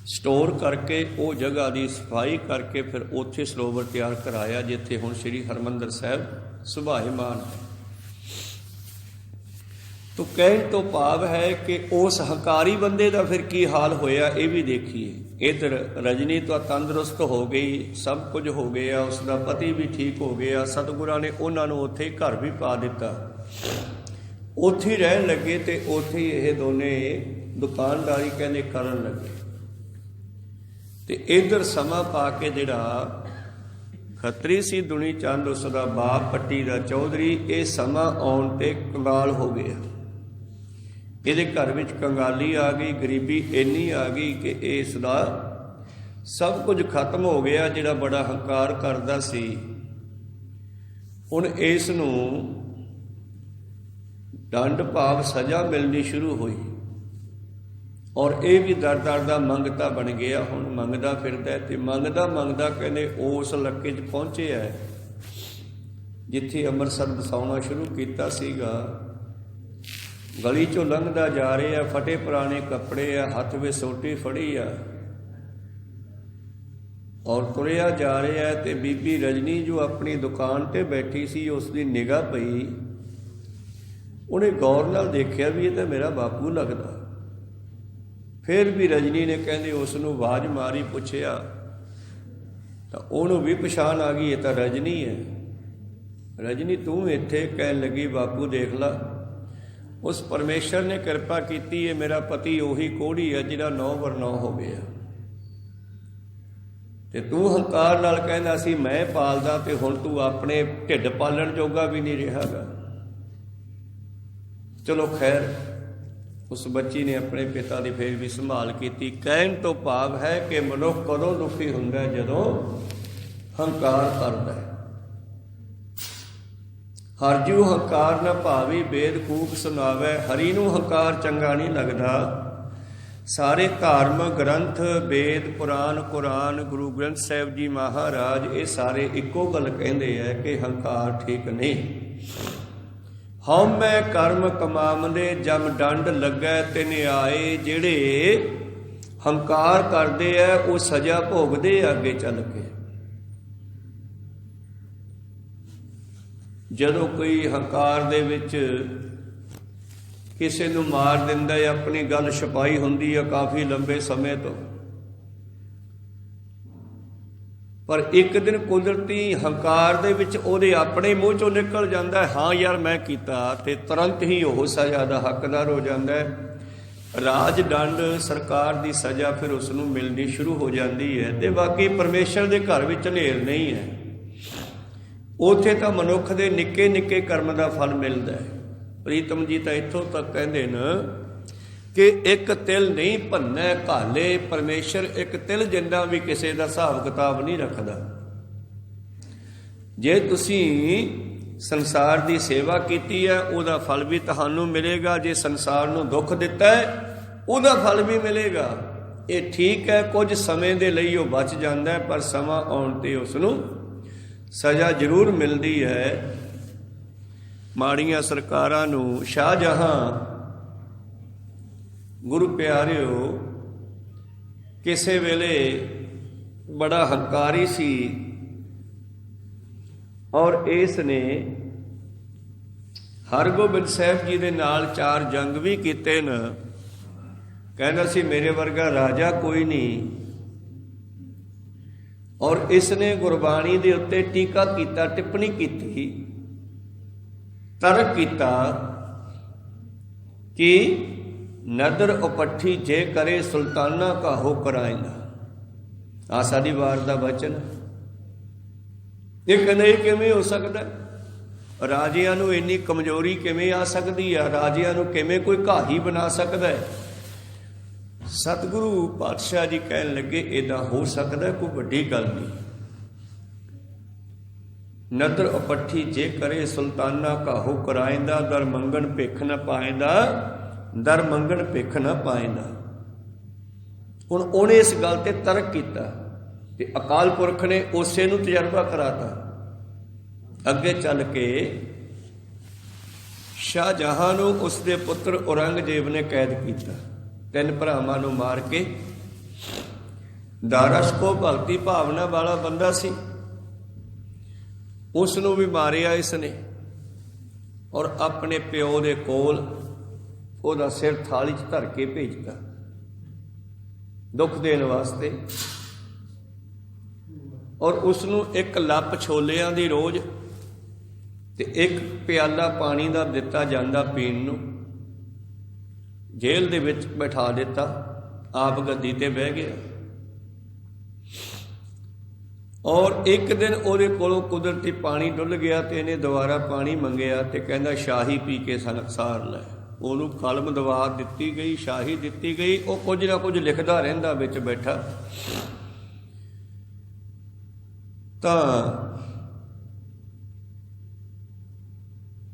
ਸਟੋਰ ਕਰਕੇ ਉਹ ਜਗ੍ਹਾ ਦੀ ਸਫਾਈ ਕਰਕੇ ਫਿਰ ਉੱਥੇ ਸਰੋਵਰ ਤਿਆਰ ਕਰਾਇਆ ਜਿੱਥੇ ਹੁਣ ਸ੍ਰੀ ਹਰਿਮੰਦਰ ਸਾਹਿਬ ਸੁਭਾਇਮਾਨ ਹੈ। ਤੋ ਕਹਿਣ ਤੋਂ ਭਾਵ ਹੈ ਕਿ ਉਸ ਹੰਕਾਰੀ ਬੰਦੇ ਦਾ ਫਿਰ ਕੀ ਹਾਲ ਹੋਇਆ ਇਹ ਵੀ ਦੇਖੀਏ। ਇੱਧਰ ਰਜਨੀ ਤਾਂ ਤੰਦਰੁਸਤ ਹੋ ਗਈ, ਸਭ ਕੁਝ ਹੋ ਗਿਆ, ਉਸ ਦਾ ਪਤੀ ਵੀ ਠੀਕ ਹੋ ਗਿਆ। ਸਤਿਗੁਰਾਂ ਨੇ ਉਹਨਾਂ ਨੂੰ ਉੱਥੇ ਘਰ ਵੀ ਪਾ ਦਿੱਤਾ, ਉੱਥੇ ਹੀ ਰਹਿਣ ਲੱਗੇ ਤੇ ਉੱਥੇ ਹੀ ਇਹ ਦੋਨੇ ਦੁਕਾਨਦਾਰੀ ਕਹਿੰਦੇ ਕਰਨ ਲੱਗੇ। ਤੇ ਇੱਧਰ ਸਮਾਂ ਪਾ ਕੇ ਜਿਹੜਾ ਖੱਤਰੀ ਸੀ ਦੁਨੀ ਚੰਦ, ਉਸ ਦਾ ਬਾਪ ਪੱਟੀ ਦਾ ਚੌਧਰੀ, ਇਹ ਸਮਾਂ ਆਉਣ ਤੇ ਕੰਗਾਲ ਹੋ ਗਿਆ। ਇਹਦੇ ਘਰ ਵਿੱਚ ਕੰਗਾਲੀ ਆ ਗਈ, ਗਰੀਬੀ ਇੰਨੀ ਆ ਗਈ ਕਿ ਇਸ ਦਾ ਸਭ ਕੁਝ ਖਤਮ ਹੋ ਗਿਆ। ਜਿਹੜਾ ਬੜਾ ਹੰਕਾਰ ਕਰਦਾ ਸੀ, ਹੁਣ ਇਸ ਨੂੰ ਦੰਡ ਭਾਵ ਸਜ਼ਾ ਮਿਲਣੀ ਸ਼ੁਰੂ ਹੋਈ ਔਰ ਇਹ ਵੀ ਦਰ ਦਰ ਦਾ ਮੰਗਤਾ ਬਣ ਗਿਆ। ਹੁਣ ਮੰਗਦਾ ਫਿਰਦਾ ਤੇ ਮੰਗਦਾ ਮੰਗਦਾ ਕਹਿੰਦੇ ਉਸ ਇਲਾਕੇ 'ਚ ਪਹੁੰਚਿਆ ਜਿੱਥੇ ਅੰਮ੍ਰਿਤਸਰ ਵਸਾਉਣਾ ਸ਼ੁਰੂ ਕੀਤਾ ਸੀਗਾ। ਗਲੀ 'ਚੋਂ ਲੰਘਦਾ ਜਾ ਰਿਹਾ, ਫਟੇ ਪੁਰਾਣੇ ਕੱਪੜੇ ਆ, ਹੱਥ ਵਿੱਚ ਸੋਟੀ ਫੜੀ ਆ ਔਰ ਤੁਰਿਆ ਜਾ ਰਿਹਾ। ਤੇ ਬੀਬੀ ਰਜਨੀ ਜੋ ਆਪਣੀ ਦੁਕਾਨ 'ਤੇ ਬੈਠੀ ਸੀ, ਉਸ ਦੀ ਨਿਗਾਹ ਪਈ। ਉਹਨੇ ਗੌਰ ਨਾਲ ਦੇਖਿਆ ਵੀ ਇਹ ਤਾਂ ਮੇਰਾ ਬਾਪੂ ਲੱਗਦਾ। ਫਿਰ ਵੀ ਰਜਨੀ ਨੇ ਕਹਿੰਦੇ ਉਸ ਨੂੰ ਆਵਾਜ਼ ਮਾਰੀ, ਪੁੱਛਿਆ ਤਾਂ ਉਹਨੂੰ ਵੀ ਪਛਾਣ ਆ ਗਈ, ਇਹ ਤਾਂ ਰਜਨੀ ਹੈ। ਰਜਨੀ ਤੂੰ ਇੱਥੇ? ਕਹਿਣ ਲੱਗੀ ਬਾਪੂ ਦੇਖ ਲਾ, ਉਸ ਪਰਮੇਸ਼ਰ ਨੇ ਕਿਰਪਾ ਕੀਤੀ, ਇਹ ਮੇਰਾ ਪਤੀ ਉਹੀ ਕੋਹੜੀ ਹੈ ਜਿਹੜਾ 9 ਵਰ 9 ਹੋ ਗਿਆ। ਤੇ ਤੂੰ ਹੰਕਾਰ ਨਾਲ ਕਹਿੰਦਾ ਸੀ ਮੈਂ ਪਾਲਦਾ, ਤੇ ਹੁਣ ਤੂੰ ਆਪਣੇ ਢਿੱਡ ਪਾਲਣ ਜੋਗਾ ਵੀ ਨਹੀਂ ਰਿਹਾਗਾ। ਚਲੋ ਖੈਰ, ਉਸ ਬੱਚੀ ਨੇ ਆਪਣੇ ਪਿਤਾ ਦੀ ਫੇਰ ਵੀ ਸੰਭਾਲ ਕੀਤੀ। ਕਹਿਣ ਤੋਂ ਭਾਵ ਹੈ ਕਿ ਮਨੁੱਖ ਕਦੋਂ ਦੁਖੀ ਹੁੰਦਾ ਹੈ? ਜਦੋਂ ਹੰਕਾਰ ਕਰਦਾ ਹੈ। ਹਰਜੂ ਹੰਕਾਰ ਨਾ ਭਾਵੀ, ਵੇਦ ਕੂਕ ਸੁਣਾਵੇ। ਹਰੀ ਨੂੰ ਹੰਕਾਰ ਚੰਗਾ ਨਹੀਂ ਲੱਗਦਾ। ਸਾਰੇ ਧਾਰਮਿਕ ਗ੍ਰੰਥ, ਵੇਦ, ਪੁਰਾਣ, ਕੁਰਾਨ, ਗੁਰੂ ਗ੍ਰੰਥ ਸਾਹਿਬ ਜੀ ਮਹਾਰਾਜ, ਇਹ ਸਾਰੇ ਇੱਕੋ ਗੱਲ ਕਹਿੰਦੇ ਹੈ ਕਿ ਹੰਕਾਰ ਠੀਕ ਨਹੀਂ। ਹਉਮੈ ਕਰਮ ਕਮਾਵੰਦੇ, ਜਮ ਡੰਡ ਲੱਗੈ ਤਿਨ ਆਏ। ਜਿਹੜੇ ਹੰਕਾਰ ਕਰਦੇ ਆ ਉਹ ਸਜ਼ਾ ਭੋਗਦੇ ਅੱਗੇ ਚੱਲ ਕੇ। ਜਦੋਂ ਕੋਈ ਹੰਕਾਰ ਦੇ ਵਿੱਚ ਕਿਸੇ ਨੂੰ ਮਾਰ ਦਿੰਦਾ ਹੈ, ਆਪਣੀ ਗੱਲ ਛੁਪਾਈ ਹੁੰਦੀ ਹੈ ਕਾਫੀ ਲੰਬੇ ਸਮੇਂ ਤੋਂ, ਪਰ ਇੱਕ ਦਿਨ ਕੁਦਰਤੀ ਹੰਕਾਰ ਦੇ ਵਿੱਚ ਉਹਦੇ ਆਪਣੇ ਮੂੰਹ ਚੋਂ ਨਿਕਲ ਜਾਂਦਾ ਹਾਂ ਯਾਰ ਮੈਂ ਕੀਤਾ, ਤੇ ਤੁਰੰਤ ਹੀ ਉਹ ਸਜ਼ਾ ਦਾ ਹੱਕਦਾਰ ਹੋ ਜਾਂਦਾ ਹੈ। ਰਾਜ ਦੰਡ, ਸਰਕਾਰ ਦੀ ਸਜ਼ਾ ਫਿਰ ਉਸ ਨੂੰ ਮਿਲਣੀ ਸ਼ੁਰੂ ਹੋ ਜਾਂਦੀ ਹੈ। ਤੇ ਬਾਕੀ ਪਰਮੇਸ਼ਰ ਦੇ ਘਰ ਵਿੱਚ ਹਨੇਰ ਨਹੀਂ ਹੈ, ਉੱਥੇ ਤਾਂ ਮਨੁੱਖ ਦੇ ਨਿੱਕੇ ਨਿੱਕੇ ਕਰਮ ਦਾ ਫਲ ਮਿਲਦਾ ਹੈ। ਪ੍ਰੀਤਮ ਜੀ ਤਾਂ ਇੱਥੋਂ ਤੱਕ ਕਹਿੰਦੇ ਨੇ ਕਿ ਇੱਕ ਤਿਲ ਨਹੀਂ ਭੰਨੈ ਘਾਲੇ। ਪਰਮੇਸ਼ਰ ਇੱਕ ਤਿਲ ਜਿੰਨਾ ਵੀ ਕਿਸੇ ਦਾ ਹਿਸਾਬ ਕਿਤਾਬ ਨਹੀਂ ਰੱਖਦਾ। ਜੇ ਤੁਸੀਂ ਸੰਸਾਰ ਦੀ ਸੇਵਾ ਕੀਤੀ ਹੈ ਉਹਦਾ ਫਲ ਵੀ ਤੁਹਾਨੂੰ ਮਿਲੇਗਾ, ਜੇ ਸੰਸਾਰ ਨੂੰ ਦੁੱਖ ਦਿੱਤਾ ਹੈ ਉਹਦਾ ਫਲ ਵੀ ਮਿਲੇਗਾ। ਇਹ ਠੀਕ ਹੈ, ਕੁਝ ਸਮੇਂ ਦੇ ਲਈ ਉਹ ਬਚ ਜਾਂਦਾ ਹੈ, ਪਰ ਸਮਾਂ ਆਉਣ 'ਤੇ ਉਸ ਨੂੰ ਸਜ਼ਾ ਜ਼ਰੂਰ ਮਿਲਦੀ ਹੈ। ਮਾੜੀਆਂ ਸਰਕਾਰਾਂ ਨੂੰ ਸ਼ਾਹਜਹਾਂ, ਗੁਰੂ ਪਿਆਰਿਓ, ਕਿਸੇ ਵੇਲੇ ਬੜਾ ਹੰਕਾਰੀ ਸੀ ਔਰ ਇਸ ਨੇ ਹਰਗੋਬਿੰਦ ਸਾਹਿਬ ਜੀ ਦੇ ਨਾਲ 4 ਜੰਗ ਵੀ ਕੀਤੇ ਨੇ। ਕਹਿੰਦਾ ਸੀ ਮੇਰੇ ਵਰਗਾ ਰਾਜਾ ਕੋਈ ਨਹੀਂ, ਔਰ ਇਸ ਨੇ ਗੁਰਬਾਣੀ ਦੇ ਉੱਤੇ ਟੀਕਾ ਕੀਤਾ, ਟਿੱਪਣੀ ਕੀਤੀ, ਤਰਕ ਕੀਤਾ ਕਿ ਨਦਰ ਉਪੱਠੀ ਜੇ ਕਰੇ ਸੁਲਤਾਨਾ ਕਾ ਹੋ ਕਰਾਏਗਾ। ਆ ਸਾਡੀ ਵਾਰ ਦਾ ਬਚਨ। ਇਹ ਕਹਿੰਦੇ ਕਿਵੇਂ ਹੋ ਸਕਦਾ? ਰਾਜਿਆਂ ਨੂੰ ਇੰਨੀ ਕਮਜ਼ੋਰੀ ਕਿਵੇਂ ਆ ਸਕਦੀ ਆ? ਰਾਜਿਆਂ ਨੂੰ ਕਿਵੇਂ ਕੋਈ ਘਾਹੀ ਬਣਾ ਸਕਦਾ ਹੈ? ਸਤਿਗੁਰੂ ਪਾਤਸ਼ਾਹ ਜੀ ਕਹਿਣ ਲੱਗੇ ਇੱਦਾਂ ਹੋ ਸਕਦਾ, ਕੋਈ ਵੱਡੀ ਗੱਲ ਨਹੀਂ। ਨਦਰ ਉਪੱਠੀ ਜੇ ਕਰੇ ਸੁਲਤਾਨਾ ਕਾਹੂ ਕਰਾਇੰਦਾ, ਦਰ ਮੰਗਣ ਭਿੱਖ ਨ ਪਾਇੰਦਾ, ਦਰ ਮੰਗਣ ਭਿੱਖ ਨ ਪਾਇੰਦਾ। ਹੁਣ ਉਹਨੇ ਇਸ ਗੱਲ ਤੇ ਤਰਕ ਕੀਤਾ ਤੇ ਅਕਾਲ ਪੁਰਖ ਨੇ ਉਸੇ ਨੂੰ ਤਜਰਬਾ ਕਰਾਤਾ। ਅੱਗੇ ਚੱਲ ਕੇ ਸ਼ਾਹਜਹਾਂ ਨੂੰ ਉਸਦੇ ਪੁੱਤਰ ਔਰੰਗਜ਼ੇਬ ਨੇ ਕੈਦ ਕੀਤਾ, 3 ਭਰਾਵਾਂ ਨੂੰ ਮਾਰ ਕੇ। ਦਾਰਾ ਸ਼ਕੋਹ ਭਗਤੀ ਭਾਵਨਾ ਵਾਲਾ ਬੰਦਾ ਸੀ, ਉਸ ਨੂੰ ਵੀ ਮਾਰਿਆ ਇਸ ਨੇ, ਔਰ ਆਪਣੇ ਪਿਓ ਦੇ ਕੋਲ ਉਹਦਾ ਸਿਰ ਥਾਲੀ 'ਚ ਧਰ ਕੇ ਭੇਜਤਾ ਦੁੱਖ ਦੇਣ ਵਾਸਤੇ। ਔਰ ਉਸ ਨੂੰ 1 ਲੱਪ ਛੋਲਿਆਂ ਦੀ ਰੋਜ਼ ਤੇ 1 ਪਿਆਲਾ ਪਾਣੀ ਦਾ ਦਿੱਤਾ ਜਾਂਦਾ ਪੀਣ ਨੂੰ। ਜੇਲ੍ਹ ਦੇ ਵਿੱਚ ਬਿਠਾ ਦਿੱਤਾ, ਆਪ ਗੱਦੀ ਤੇ ਬਹਿ ਗਿਆ। ਔਰ ਇੱਕ ਦਿਨ ਉਹਦੇ ਕੋਲੋਂ ਕੁਦਰਤੀ ਪਾਣੀ ਡੁੱਲ ਗਿਆ ਤੇ ਇਹਨੇ ਦੁਬਾਰਾ ਪਾਣੀ ਮੰਗਿਆ ਤੇ ਕਹਿੰਦਾ ਸ਼ਾਹੀ ਪੀ ਕੇ ਸਾਰ ਲੈ। ਉਹਨੂੰ ਕਲਮ ਦਵਾ ਦਿੱਤੀ ਗਈ, ਸ਼ਾਹੀ ਦਿੱਤੀ ਗਈ। ਉਹ ਕੁਝ ਨਾ ਕੁਝ ਲਿਖਦਾ ਰਹਿੰਦਾ ਵਿੱਚ ਬੈਠਾ। ਤਾਂ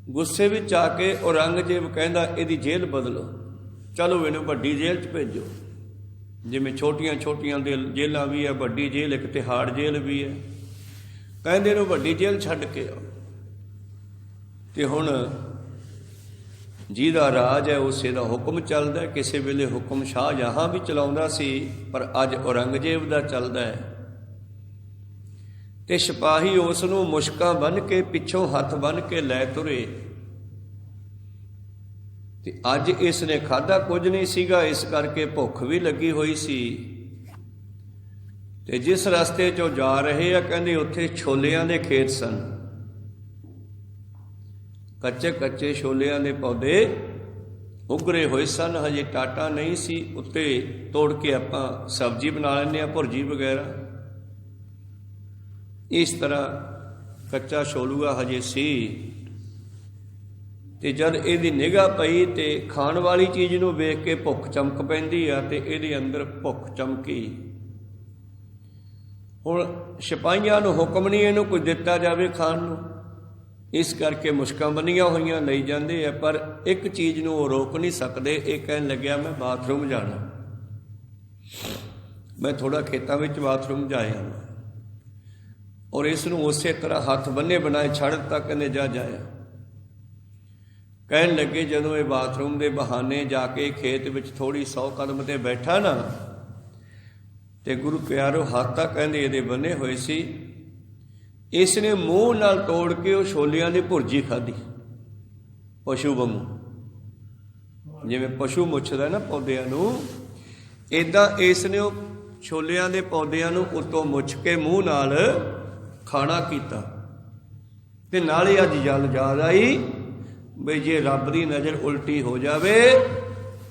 ਗੁੱਸੇ ਵਿੱਚ ਆ ਕੇ ਔਰੰਗਜ਼ੇਬ ਕਹਿੰਦਾ ਇਹਦੀ ਜੇਲ੍ਹ ਬਦਲੋ, ਚਲੋ ਇਹਨੂੰ ਵੱਡੀ ਜੇਲ੍ਹ 'ਚ ਭੇਜੋ। ਜਿਵੇਂ ਛੋਟੀਆਂ ਛੋਟੀਆਂ ਦੇ ਜੇਲ੍ਹਾਂ ਵੀ ਹੈ, ਵੱਡੀ ਜੇਲ੍ਹ ਇੱਕ ਤਿਹਾੜ ਜੇਲ੍ਹ ਵੀ ਹੈ। ਕਹਿੰਦੇ ਇਹਨੂੰ ਵੱਡੀ ਜੇਲ੍ਹ ਛੱਡ ਕੇ ਆਓ। ਤੇ ਹੁਣ ਜਿਹਦਾ ਰਾਜ ਹੈ ਉਸੇ ਦਾ ਹੁਕਮ ਚੱਲਦਾ। ਕਿਸੇ ਵੇਲੇ ਹੁਕਮ ਸ਼ਾਹਜਹਾਂ ਵੀ ਚਲਾਉਂਦਾ ਸੀ, ਪਰ ਅੱਜ ਔਰੰਗਜ਼ੇਬ ਦਾ ਚੱਲਦਾ ਹੈ। ਤੇ ਸਿਪਾਹੀ ਉਸ ਨੂੰ ਮੁਸ਼ਕਾਂ ਬੰਨ੍ਹ ਕੇ ਪਿੱਛੋਂ ਹੱਥ ਬੰਨ੍ਹ ਕੇ ਲੈ ਤੁਰੇ। ਤੇ ਅੱਜ ਇਸ ਨੇ ਖਾਧਾ ਕੁਝ ਨਹੀਂ ਸੀਗਾ, ਇਸ ਕਰਕੇ ਭੁੱਖ ਵੀ ਲੱਗੀ ਹੋਈ ਸੀ। ਤੇ ਜਿਸ ਰਸਤੇ 'ਚੋਂ ਜਾ ਰਹੇ ਆ ਕਹਿੰਦੇ ਉੱਥੇ ਛੋਲਿਆਂ ਦੇ ਖੇਤ ਸਨ, ਕੱਚੇ ਕੱਚੇ ਛੋਲਿਆਂ ਦੇ ਪੌਦੇ ਉਗਰੇ ਹੋਏ ਸਨ, ਹਜੇ ਟਾਟਾ ਨਹੀਂ ਸੀ। ਉੱਤੇ ਤੋੜ ਕੇ ਆਪਾਂ ਸਬਜ਼ੀ ਬਣਾ ਲੈਂਦੇ ਹਾਂ, ਭੁਰਜੀ ਵਗੈਰਾ। ਇਸ ਤਰ੍ਹਾਂ ਕੱਚਾ ਛੋਲੂਆ ਹਜੇ ਸੀ। ਤੇ ਜਦ ਇਹਦੀ ਨਿਗਾਹ ਪਈ ਤੇ ਖਾਣ ਵਾਲੀ ਚੀਜ਼ ਨੂੰ ਵੇਖ ਕੇ ਭੁੱਖ ਚਮਕ ਪੈਂਦੀ ਆ, ਤੇ ਇਹਦੇ ਅੰਦਰ ਭੁੱਖ ਚਮਕੀ। ਹੁਣ ਸਿਪਾਹੀਆਂ ਨੂੰ ਹੁਕਮ ਨਹੀਂ ਇਹਨੂੰ ਕੁਝ ਦਿੱਤਾ ਜਾਵੇ ਖਾਣ ਨੂੰ, ਇਸ ਕਰਕੇ ਮੁਸ਼ਕਾਂ ਬੰਨੀਆਂ ਹੋਈਆਂ ਲਈ ਜਾਂਦੇ ਆ। ਪਰ ਇੱਕ ਚੀਜ਼ ਨੂੰ ਉਹ ਰੋਕ ਨਹੀਂ ਸਕਦੇ। ਇਹ ਕਹਿਣ ਲੱਗਿਆ ਮੈਂ ਬਾਥਰੂਮ ਜਾਣਾ, ਮੈਂ ਥੋੜ੍ਹਾ ਖੇਤਾਂ ਵਿੱਚ ਬਾਥਰੂਮ ਜਾਇਆ। ਔਰ ਇਸ ਨੂੰ ਉਸੇ ਤਰ੍ਹਾਂ ਹੱਥ ਬੰਨੇ ਬਣਾਏ ਛੱਡ ਦਿੱਤਾ, ਕਹਿੰਦੇ ਜਾ ਜਾਇਆ। ਕਹਿਣ ਲੱਗੇ ਜਦੋਂ ਇਹ ਬਾਥਰੂਮ ਦੇ ਬਹਾਨੇ ਜਾ ਕੇ ਖੇਤ ਵਿੱਚ ਥੋੜ੍ਹੀ 100 ਕਦਮ 'ਤੇ ਬੈਠਾ ਨਾ, ਤੇ ਗੁਰੂ ਪਿਆਰੋ ਹੱਥ ਤਾਂ ਕਹਿੰਦੇ ਇਹਦੇ ਬੰਨੇ ਹੋਏ ਸੀ। ਇਸ ਨੇ ਮੂੰਹ ਨਾਲ ਤੋੜ ਕੇ ਉਹ ਛੋਲਿਆਂ ਦੀ ਭੁਰਜੀ ਖਾਧੀ, ਪਸ਼ੂ ਵਾਂਗੂ। ਜਿਵੇਂ ਪਸ਼ੂ ਮੁੱਛਦਾ ਨਾ ਪੌਦਿਆਂ ਨੂੰ, ਇੱਦਾਂ ਇਸ ਨੇ ਉਹ ਛੋਲਿਆਂ ਦੇ ਪੌਦਿਆਂ ਨੂੰ ਉੱਤੋਂ ਮੁੱਛ ਕੇ ਮੂੰਹ ਨਾਲ ਖਾਣਾ ਕੀਤਾ। ਤੇ ਨਾਲੇ ਅੱਜ ਜਲ ਯਾਦ ਆਈ ਬਈ ਜੇ ਰੱਬ ਦੀ ਨਜ਼ਰ ਉਲਟੀ ਹੋ ਜਾਵੇ,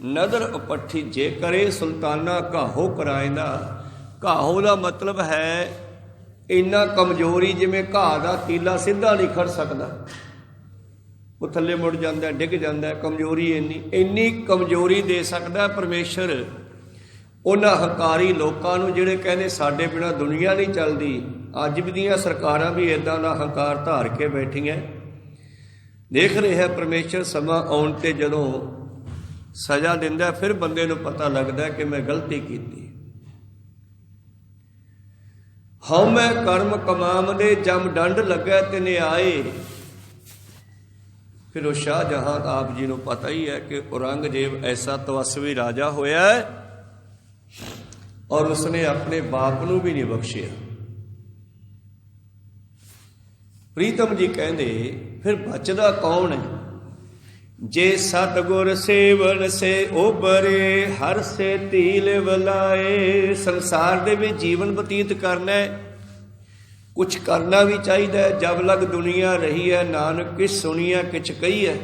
ਨਦਰ ਉਪੱਠੀ ਜੇ ਕਰੇ ਸੁਲਤਾਨਾ ਘਾਹੋ ਕਰਾਇੰਦਾ। ਘਾਹੋ ਦਾ ਮਤਲਬ ਹੈ ਇੰਨਾ ਕਮਜ਼ੋਰੀ, ਜਿਵੇਂ ਘਾਹ ਦਾ ਤੀਲਾ ਸਿੱਧਾ ਨਹੀਂ ਖੜ ਸਕਦਾ, ਉਹ ਥੱਲੇ ਮੁੜ ਜਾਂਦਾ, ਡਿੱਗ ਜਾਂਦਾ। ਕਮਜ਼ੋਰੀ ਇੰਨੀ ਕਮਜ਼ੋਰੀ ਦੇ ਸਕਦਾ ਪਰਮੇਸ਼ਰ ਉਹਨਾਂ ਹੰਕਾਰੀ ਲੋਕਾਂ ਨੂੰ ਜਿਹੜੇ ਕਹਿੰਦੇ ਸਾਡੇ ਬਿਨਾਂ ਦੁਨੀਆ ਨਹੀਂ ਚੱਲਦੀ। ਅੱਜ ਵੀ ਦੀਆਂ ਸਰਕਾਰਾਂ ਵੀ ਇੱਦਾਂ ਦਾ ਹੰਕਾਰ ਧਾਰ ਕੇ ਬੈਠੀਆਂ। ਦੇਖ ਰਿਹਾ ਪਰਮੇਸ਼ਰ ਸਮਾਂ ਆਉਣ 'ਤੇ ਜਦੋਂ ਸਜ਼ਾ ਦਿੰਦਾ, ਫਿਰ ਬੰਦੇ ਨੂੰ ਪਤਾ ਲੱਗਦਾ ਕਿ ਮੈਂ ਗਲਤੀ ਕੀਤੀ। ਹਉਮੈ ਕਰਮ ਕਮਾਮ ਦੇ ਜਮ ਡੰਡ ਲੱਗਾ ਤੇ ਨਿਆਏ। ਫਿਰ ਉਹ ਸ਼ਾਹਜਹਾਂ ਆਪ ਜੀ ਨੂੰ ਪਤਾ ਹੀ ਹੈ ਕਿ ਔਰੰਗਜ਼ੇਬ ਐਸਾ ਤਵਸਵੀ ਰਾਜਾ ਹੋਇਆ ਹੈ, ਔਰ ਉਸਨੇ ਆਪਣੇ ਬਾਪ ਨੂੰ ਵੀ ਨਹੀਂ ਬਖਸ਼ਿਆ। ਪ੍ਰੀਤਮ ਜੀ ਕਹਿੰਦੇ ਫਿਰ ਬਚਦਾ ਕੌਣ ਹੈ? ਜੇ ਸਤਿਗੁਰ ਸੇਵਨ ਸੇ ਉਬਰੇ, ਹਰ ਸੇ ਧੀਲ ਵਲਾਏ। ਸੰਸਾਰ ਦੇ ਵਿੱਚ ਜੀਵਨ ਬਤੀਤ ਕਰਨਾ ਹੈ, ਕੁਛ ਕਰਨਾ ਵੀ ਚਾਹੀਦਾ। ਜਬ ਲਗ ਦੁਨੀਆ ਰਹੀ ਹੈ, ਨਾਨਕ ਕਿਛ ਸੁਣੀਆ ਕਿਛ ਕਹੀ ਹੈ।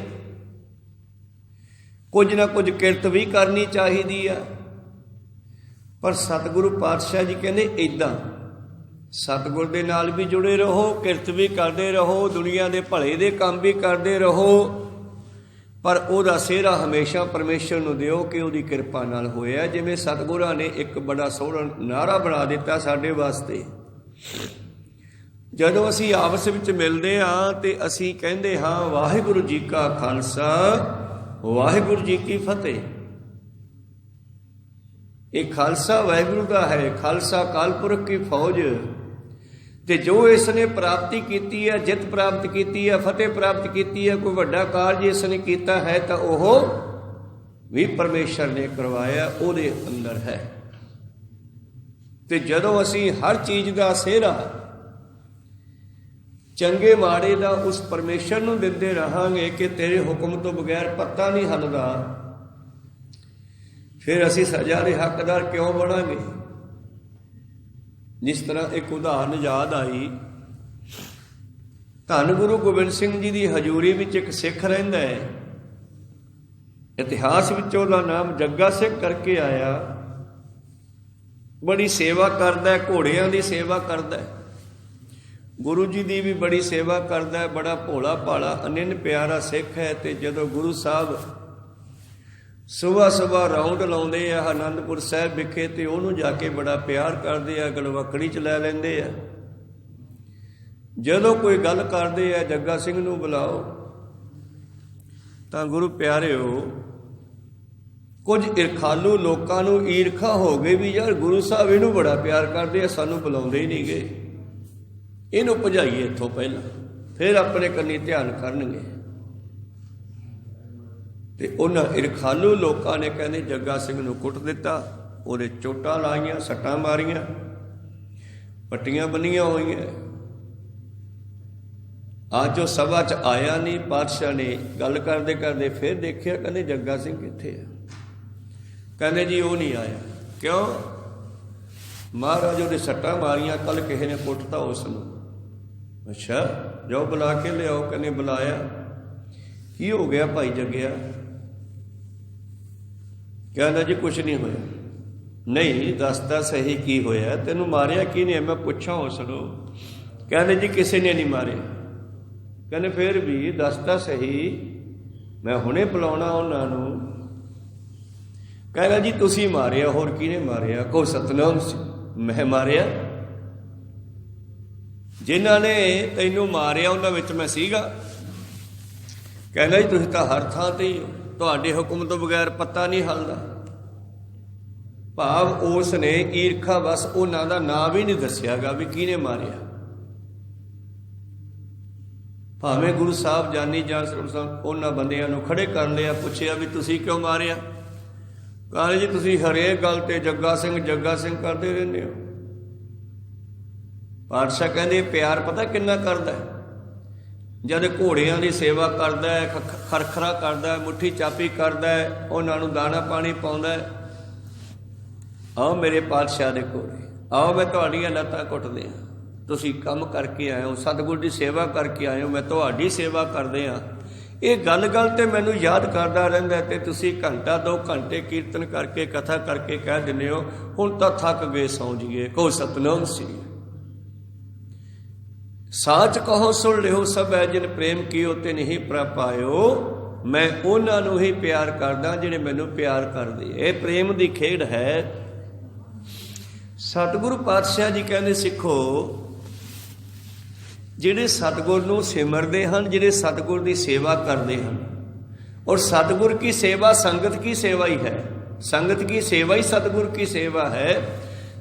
ਕੁਝ ਨਾ ਕੁਝ ਕਿਰਤ ਵੀ ਕਰਨੀ ਚਾਹੀਦੀ ਆ। ਪਰ ਸਤਿਗੁਰੂ ਪਾਤਸ਼ਾਹ ਜੀ ਕਹਿੰਦੇ ਇੱਦਾਂ, ਸਤਿਗੁਰ ਦੇ ਨਾਲ ਵੀ ਜੁੜੇ ਰਹੋ, ਕਿਰਤ ਵੀ ਕਰਦੇ ਰਹੋ, ਦੁਨੀਆ ਦੇ ਭਲੇ ਦੇ ਕੰਮ ਵੀ ਕਰਦੇ ਰਹੋ, ਪਰ ਉਹਦਾ ਸਿਹਰਾ ਹਮੇਸ਼ਾ ਪਰਮੇਸ਼ਰ ਨੂੰ ਦਿਓ ਕਿ ਉਹਦੀ ਕਿਰਪਾ ਨਾਲ ਹੋਇਆ। ਜਿਵੇਂ ਸਤਿਗੁਰਾਂ ਨੇ ਇੱਕ ਬੜਾ ਸੋਹਣਾ ਨਾਅਰਾ ਬਣਾ ਦਿੱਤਾ ਸਾਡੇ ਵਾਸਤੇ, ਜਦੋਂ ਅਸੀਂ ਆਪਸ ਵਿੱਚ ਮਿਲਦੇ ਹਾਂ ਤੇ ਅਸੀਂ ਕਹਿੰਦੇ ਹਾਂ ਵਾਹਿਗੁਰੂ ਜੀ ਕਾ ਖਾਲਸਾ ਵਾਹਿਗੁਰੂ ਜੀ ਕੀ ਫਤਿਹ। ਇਹ ਖਾਲਸਾ ਵਾਹਿਗੁਰੂ ਦਾ ਹੈ, ਖਾਲਸਾ ਅਕਾਲ ਪੁਰਖ ਕੀ ਫੌਜ। ਤੇ ਜੋ ਇਸ ਨੇ ਪ੍ਰਾਪਤੀ ਕੀਤੀ ਹੈ, ਜਿੱਤ ਪ੍ਰਾਪਤ ਕੀਤੀ ਹੈ, ਫਤਿਹ ਪ੍ਰਾਪਤ ਕੀਤੀ ਹੈ, ਕੋਈ ਵੱਡਾ ਕਾਰਜ ਇਸ ਨੇ ਕੀਤਾ ਹੈ ਤਾਂ ਉਹ ਵੀ ਪਰਮੇਸ਼ਰ ਨੇ ਕਰਵਾਇਆ, ਉਹਦੇ ਅੰਦਰ ਹੈ। ਤੇ ਜਦੋਂ ਅਸੀਂ ਹਰ ਚੀਜ਼ ਦਾ ਸਿਹਰਾ ਚੰਗੇ ਮਾੜੇ ਦਾ ਉਸ ਪਰਮੇਸ਼ਰ ਨੂੰ ਦਿੰਦੇ ਰਹਾਂਗੇ ਕਿ ਤੇਰੇ ਹੁਕਮ ਤੋਂ ਬਗੈਰ ਪੱਤਾ ਨਹੀਂ ਹਿੱਲਦਾ, ਫਿਰ ਅਸੀਂ ਸਜ਼ਾ ਦੇ ਹੱਕਦਾਰ ਕਿਉਂ ਬਣਾਂਗੇ। ਜਿਸ ਤਰ੍ਹਾਂ ਇੱਕ ਉਦਾਹਰਨ ਯਾਦ ਆਈ, ਧੰਨ ਗੁਰੂ ਗੋਬਿੰਦ ਸਿੰਘ ਜੀ ਦੀ ਹਜ਼ੂਰੀ ਵਿੱਚ ਇੱਕ ਸਿੱਖ ਰਹਿੰਦਾ ਹੈ, ਇਤਿਹਾਸ ਵਿੱਚ ਉਹਦਾ ਨਾਮ ਜੱਗਾ ਸਿੰਘ ਕਰਕੇ ਆਇਆ। ਬੜੀ ਸੇਵਾ ਕਰਦਾ ਹੈ, ਘੋੜਿਆਂ ਦੀ ਸੇਵਾ ਕਰਦਾ ਹੈ, ਗੁਰੂ ਜੀ ਦੀ ਵੀ ਬੜੀ ਸੇਵਾ ਕਰਦਾ ਹੈ, ਬੜਾ ਭੋਲਾ ਭਾਲਾ ਅਨੰਨ ਪਿਆਰਾ ਸਿੱਖ ਹੈ। ਤੇ ਜਦੋਂ ਗੁਰੂ ਸਾਹਿਬ ਸੁਬਾਹ ਰਾਉਂਡ ਲਾਉਂਦੇ ਆ ਆਨੰਦਪੁਰ ਸਾਹਿਬ ਵਿਖੇ ਤੇ ਉਹਨੂੰ ਜਾ ਕੇ ਬੜਾ ਪਿਆਰ ਕਰਦੇ ਆ, ਗਲਵੱਕੜੀ 'ਚ ਲੈ ਲੈਂਦੇ ਆ। ਜਦੋਂ ਕੋਈ ਗੱਲ ਕਰਦੇ ਆ ਜੱਗਾ ਸਿੰਘ ਨੂੰ ਬੁਲਾਓ, ਤਾਂ ਗੁਰੂ ਪਿਆਰਿਓ ਕੁਝ ਈਰਖਾਲੂ ਲੋਕਾਂ ਨੂੰ ਈਰਖਾ ਹੋ ਗਈ ਵੀ ਯਾਰ ਗੁਰੂ ਸਾਹਿਬ ਇਹਨੂੰ ਬੜਾ ਪਿਆਰ ਕਰਦੇ ਆ, ਸਾਨੂੰ ਬੁਲਾਉਂਦੇ ਹੀ ਨਹੀਂ ਗਏ, ਇਹਨੂੰ ਭਜਾਈਏ ਇੱਥੋਂ ਪਹਿਲਾਂ, ਫਿਰ ਆਪਣੇ ਕੰਨੀ ਧਿਆਨ ਕਰਨਗੇ। ਤੇ ਉਹਨਾਂ ਈਰਖਾਲੂ ਲੋਕਾਂ ਨੇ ਕਹਿੰਦੇ ਜੱਗਾ ਸਿੰਘ ਨੂੰ ਕੁੱਟ ਦਿੱਤਾ, ਉਹਦੇ ਚੋਟਾਂ ਲਾਈਆਂ, ਸੱਟਾਂ ਮਾਰੀਆਂ, ਪੱਟੀਆਂ ਬੰਨੀਆਂ ਹੋਈਆਂ। ਅੱਜ ਉਹ ਸਭਾ 'ਚ ਆਇਆ ਨਹੀਂ। ਪਾਤਸ਼ਾਹ ਨੇ ਗੱਲ ਕਰਦੇ ਕਰਦੇ ਫਿਰ ਦੇਖਿਆ, ਕਹਿੰਦੇ ਜੱਗਾ ਸਿੰਘ ਕਿੱਥੇ ਆ? ਕਹਿੰਦੇ ਜੀ ਉਹ ਨਹੀਂ ਆਇਆ। ਕਿਉਂ? ਮਹਾਰਾਜ ਉਹਦੇ ਸੱਟਾਂ ਮਾਰੀਆਂ, ਕੱਲ ਕਿਸੇ ਨੇ ਕੁੱਟਤਾ ਉਸ ਨੂੰ। ਅੱਛਾ, ਜਾਓ ਬੁਲਾ ਕੇ ਲਿਆਓ। ਕਹਿੰਦੇ ਬੁਲਾਇਆ। ਕੀ ਹੋ ਗਿਆ ਭਾਈ ਜੱਗਿਆ? ਕਹਿੰਦਾ ਜੀ ਕੁਛ ਨਹੀਂ ਹੋਇਆ। ਨਹੀਂ ਦੱਸਦਾ ਸਹੀ ਕੀ ਹੋਇਆ, ਤੈਨੂੰ ਮਾਰਿਆ ਕੀ ਨੇ? ਮੈਂ ਪੁੱਛਾਂ ਉਸ ਨੂੰ। ਕਹਿੰਦੇ ਜੀ ਕਿਸੇ ਨੇ ਨਹੀਂ ਮਾਰਿਆ। ਕਹਿੰਦੇ ਫਿਰ ਵੀ ਦੱਸਦਾ ਸਹੀ, ਮੈਂ ਹੁਣੇ ਬੁਲਾਉਣਾ ਉਹਨਾਂ ਨੂੰ। ਕਹਿੰਦਾ ਜੀ ਤੁਸੀਂ ਮਾਰਿਆ, ਹੋਰ ਕਿਹਨੇ ਮਾਰਿਆ? ਕਹੋ ਸਤਨਾਮ ਸਿੰਘ। ਮੈਂ ਮਾਰਿਆ? ਜਿਨ੍ਹਾਂ ਨੇ ਤੈਨੂੰ ਮਾਰਿਆ ਉਹਨਾਂ ਵਿੱਚ ਮੈਂ ਸੀਗਾ? ਕਹਿੰਦਾ ਜੀ ਤੁਸੀਂ ਤਾਂ ਹਰ ਥਾਂ ਤੇ ਹੀ ਹੋ, ਤੁਹਾਡੇ ਹੁਕਮ ਤੋਂ ਬਗੈਰ ਪਤਾ ਨਹੀਂ ਹੱਲਦਾ। ਭਾਵ ਉਸ ਨੇ ਈਰਖਾ ਬਸ ਉਹਨਾਂ ਦਾ ਨਾਂ ਵੀ ਨਹੀਂ ਦੱਸਿਆਗਾ ਵੀ ਕਿਹਨੇ ਮਾਰਿਆ। ਭਾਵੇਂ ਗੁਰੂ ਸਾਹਿਬ ਜਾਨੀ ਜਾਨ ਸਰਬ ਉਹਨਾਂ ਬੰਦਿਆਂ ਨੂੰ ਖੜੇ ਕਰ ਲਿਆ, ਪੁੱਛਿਆ ਵੀ ਤੁਸੀਂ ਕਿਉਂ ਮਾਰਿਆ? ਕਹਿੰਦੇ ਜੀ ਤੁਸੀਂ ਹਰੇਕ ਗੱਲ ਤੇ ਜੱਗਾ ਸਿੰਘ ਕਰਦੇ ਰਹਿੰਦੇ ਹੋ। ਪਾਤਸ਼ਾਹ ਕਹਿੰਦੇ ਪਿਆਰ ਪਤਾ ਕਿੰਨਾ ਕਰਦਾ ਹੈ? ਜਦ ਘੋੜਿਆਂ ਦੀ ਸੇਵਾ ਕਰਦਾ ਹੈ, ਖਰਖਰਾ ਕਰਦਾ ਹੈ, ਮੁੱਠੀ ਚਾਪੀ ਕਰਦਾ ਹੈ, ਉਹਨਾਂ ਨੂੰ ਦਾਣਾ ਪਾਣੀ ਪਾਉਂਦਾ ਹੈ। ਆਓ ਮੇਰੇ ਪਾਤਸ਼ਾਹ ਦੇ ਘੋੜੇ, ਆਓ ਮੈਂ ਤੁਹਾਡੀਆਂ ਲੱਤਾਂ ਘੁੱਟਦੇ ਹਾਂ, ਤੁਸੀਂ ਕੰਮ ਕਰਕੇ ਆਏ ਹੋ, ਸਤਿਗੁਰ ਦੀ ਸੇਵਾ ਕਰਕੇ ਆਏ ਹੋ, ਮੈਂ ਤੁਹਾਡੀ ਸੇਵਾ ਕਰਦੇ ਹਾਂ। ਇਹ ਗੱਲ ਤੇ ਮੈਨੂੰ ਯਾਦ ਕਰਦਾ ਰਹਿੰਦਾ। ਤੇ ਤੁਸੀਂ ਘੰਟਾ 2 ਘੰਟੇ ਕੀਰਤਨ ਕਰਕੇ ਕਥਾ ਕਰਕੇ ਕਹਿ ਦਿੰਦੇ ਹੋ ਹੁਣ ਤਾਂ ਥੱਕ ਗਏ, ਸੌਂ ਜੀਏ। ਕਹੋ ਸਤਨਾਮ ਸਿੰਘ। ਸਾਚ ਕਹੋ ਸੁਣ ਲਿਓ ਸਭ ਹੈ ਜਿਨ ਪ੍ਰੇਮ ਕੀਓ ਤੇ ਨਹੀਂ ਪ੍ਰਪਾਇਓ। ਮੈਂ ਉਹਨਾਂ ਨੂੰ ਹੀ ਪਿਆਰ ਕਰਦਾ ਜਿਹੜੇ ਮੈਨੂੰ ਪਿਆਰ ਕਰਦੇ। ਇਹ ਪ੍ਰੇਮ ਦੀ ਖੇਡ ਹੈ। ਸਤਿਗੁਰੂ ਪਾਤਸ਼ਾਹ ਜੀ ਕਹਿੰਦੇ ਸਿੱਖੋ, ਜਿਹੜੇ ਸਤਿਗੁਰ ਨੂੰ ਸਿਮਰਦੇ ਹਨ, ਜਿਹੜੇ ਸਤਿਗੁਰ ਦੀ ਸੇਵਾ ਕਰਦੇ ਹਨ, ਔਰ ਸਤਿਗੁਰ ਕੀ ਸੇਵਾ ਸੰਗਤ ਕੀ ਸੇਵਾ ਹੀ ਹੈ, ਸੰਗਤ ਕੀ ਸੇਵਾ ਹੀ ਸਤਿਗੁਰ की सेवा है।